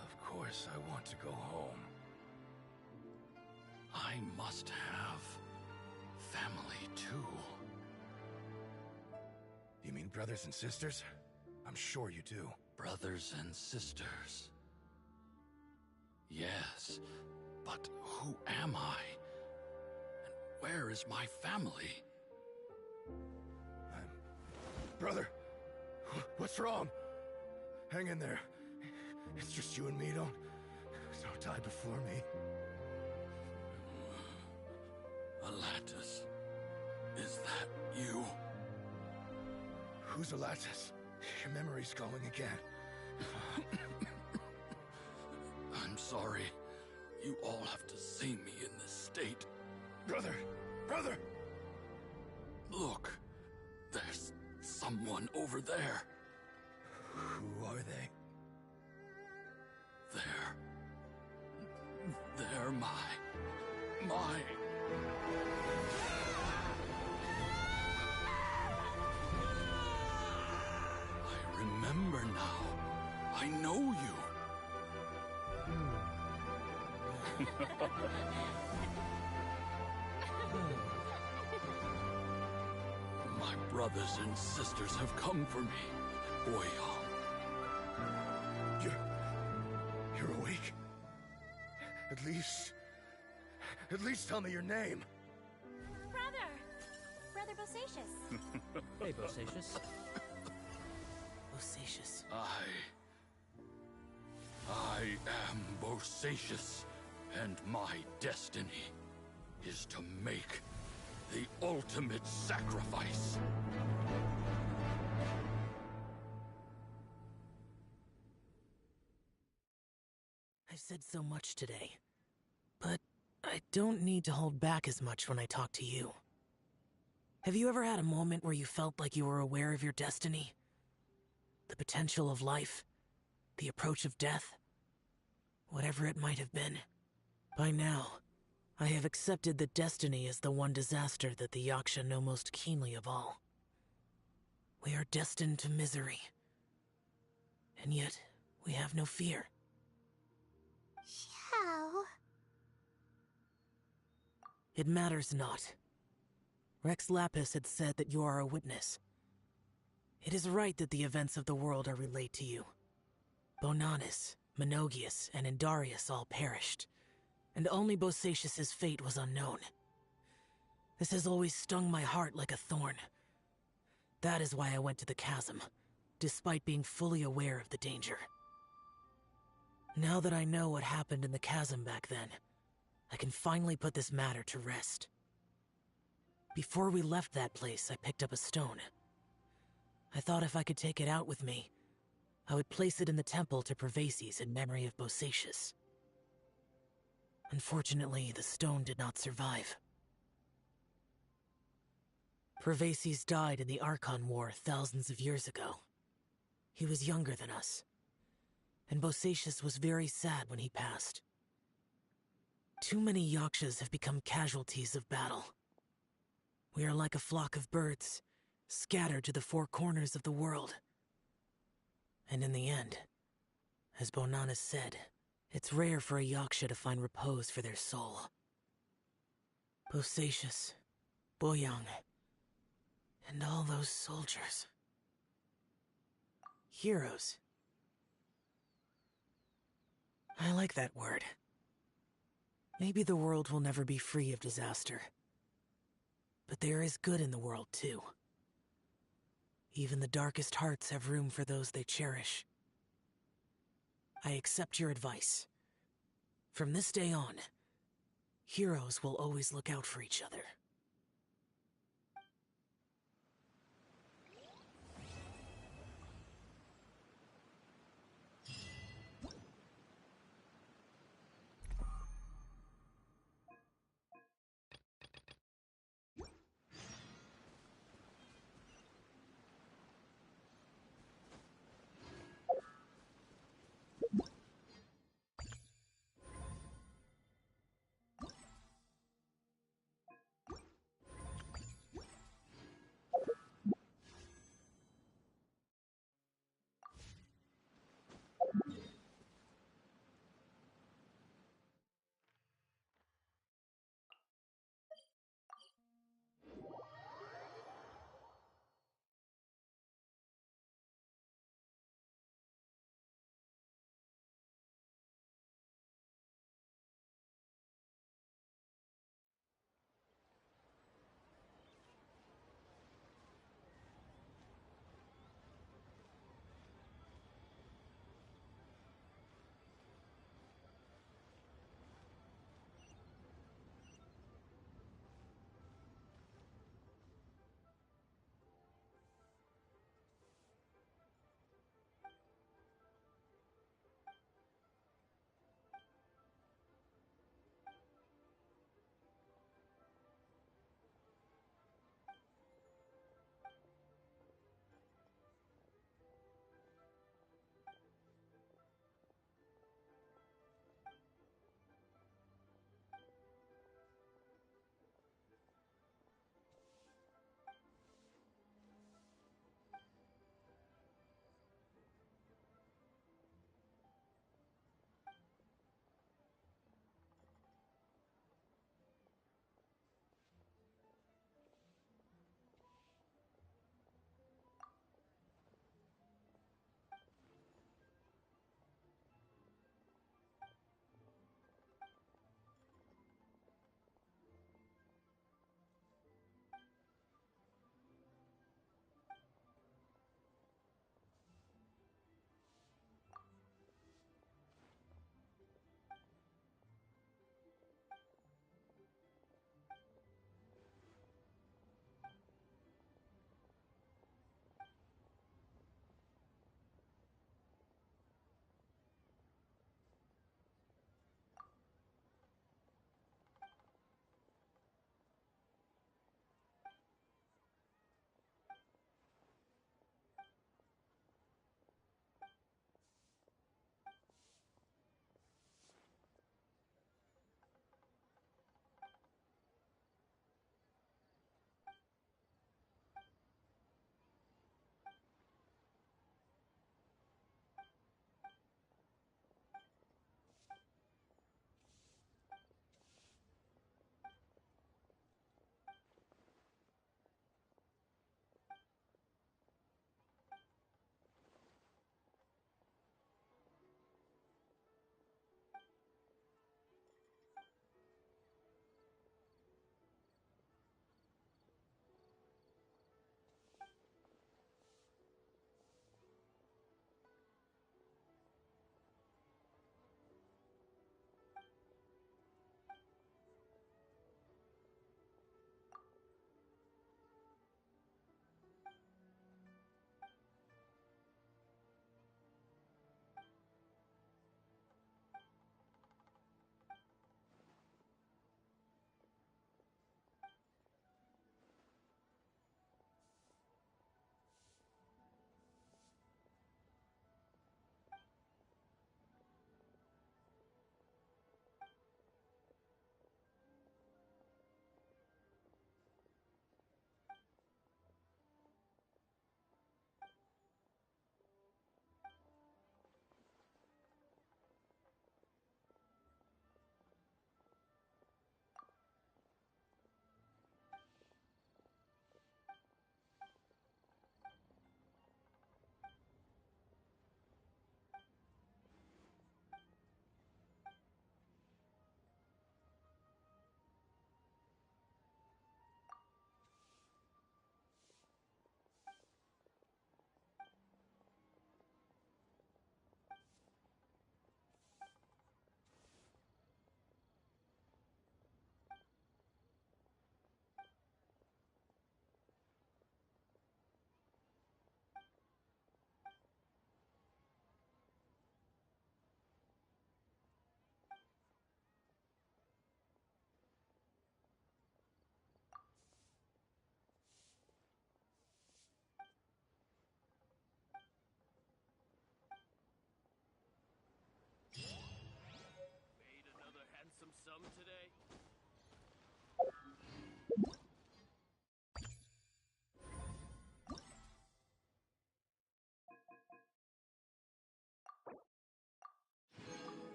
Of course I want to go home. I must have family, too. You mean brothers and sisters? I'm sure you do. Brothers and sisters. Yes, but who am I? And where is my family? Brother, what's wrong? Hang in there. It's just you and me, don't die before me. Alatus, is that you? Who's Alatus? Your memory's going again. I'm sorry. You all have to see me in this state. Brother! Look, there's someone over there. Who are they? They're my... I remember now. I know you. My brothers and sisters have come for me, Boyoung. You're awake? At least tell me your name. Brother Bosacius. Hey, Bosacius. Bosacius. I am Bosacius, and my destiny is to make the ultimate sacrifice. I've said so much today, but I don't need to hold back as much when I talk to you. Have you ever had a moment where you felt like you were aware of your destiny? The potential of life? The approach of death? Whatever it might have been. By now, I have accepted that destiny is the one disaster that the Yaksha know most keenly of all. We are destined to misery. And yet, we have no fear. Xiao. It matters not. Rex Lapis had said that you are a witness. It is right that the events of the world are relayed to you. Bonanis, Menogias, and Indarius all perished, and only Bosacius's fate was unknown. This has always stung my heart like a thorn. That is why I went to the chasm, despite being fully aware of the danger. Now that I know what happened in the chasm back then, I can finally put this matter to rest. Before we left that place, I picked up a stone. I thought if I could take it out with me, I would place it in the temple to Pervases in memory of Bosacius. Unfortunately, the stone did not survive. Pervases died in the Archon War thousands of years ago. He was younger than us, and Bosacius was very sad when he passed. Too many Yakshas have become casualties of battle. We are like a flock of birds, scattered to the four corners of the world. And in the end, as Bonanas said, it's rare for a Yaksha to find repose for their soul. Bosacius, Boyang, and all those soldiers. Heroes. I like that word. Maybe the world will never be free of disaster. But there is good in the world, too. Even the darkest hearts have room for those they cherish. I accept your advice. From this day on, heroes will always look out for each other.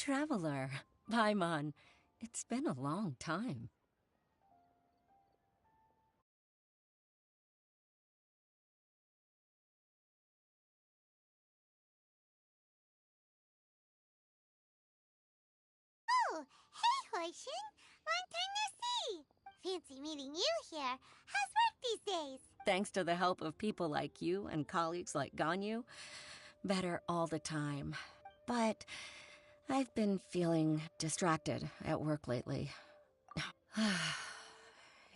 traveler. Paimon, it's been a long time. Oh, hey, Hoishin. Long time no see. Fancy meeting you here. How's work these days? Thanks to the help of people like you and colleagues like Ganyu, better all the time. But I've been feeling distracted at work lately.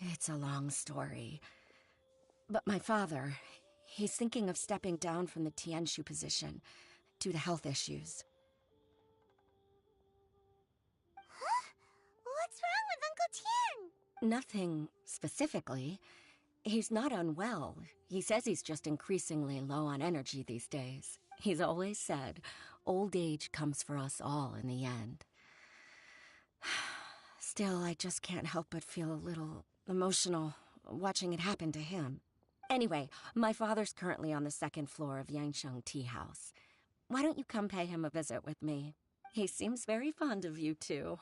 It's a long story. But my father, he's thinking of stepping down from the Tianshu position due to health issues. Huh? What's wrong with Uncle Tian? Nothing specifically. He's not unwell. He says he's just increasingly low on energy these days. He's always said, old age comes for us all in the end. Still, I just can't help but feel a little emotional watching it happen to him. Anyway, my father's currently on the second floor of Yangsheng Tea House. Why don't you come pay him a visit with me? He seems very fond of you, too.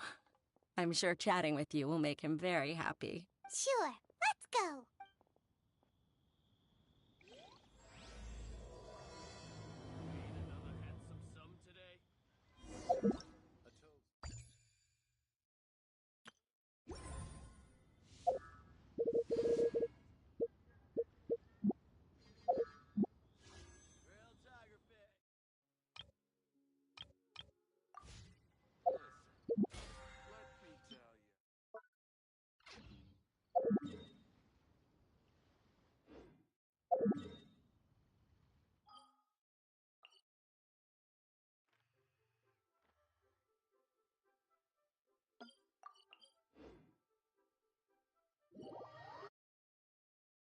I'm sure chatting with you will make him very happy. Sure, let's go.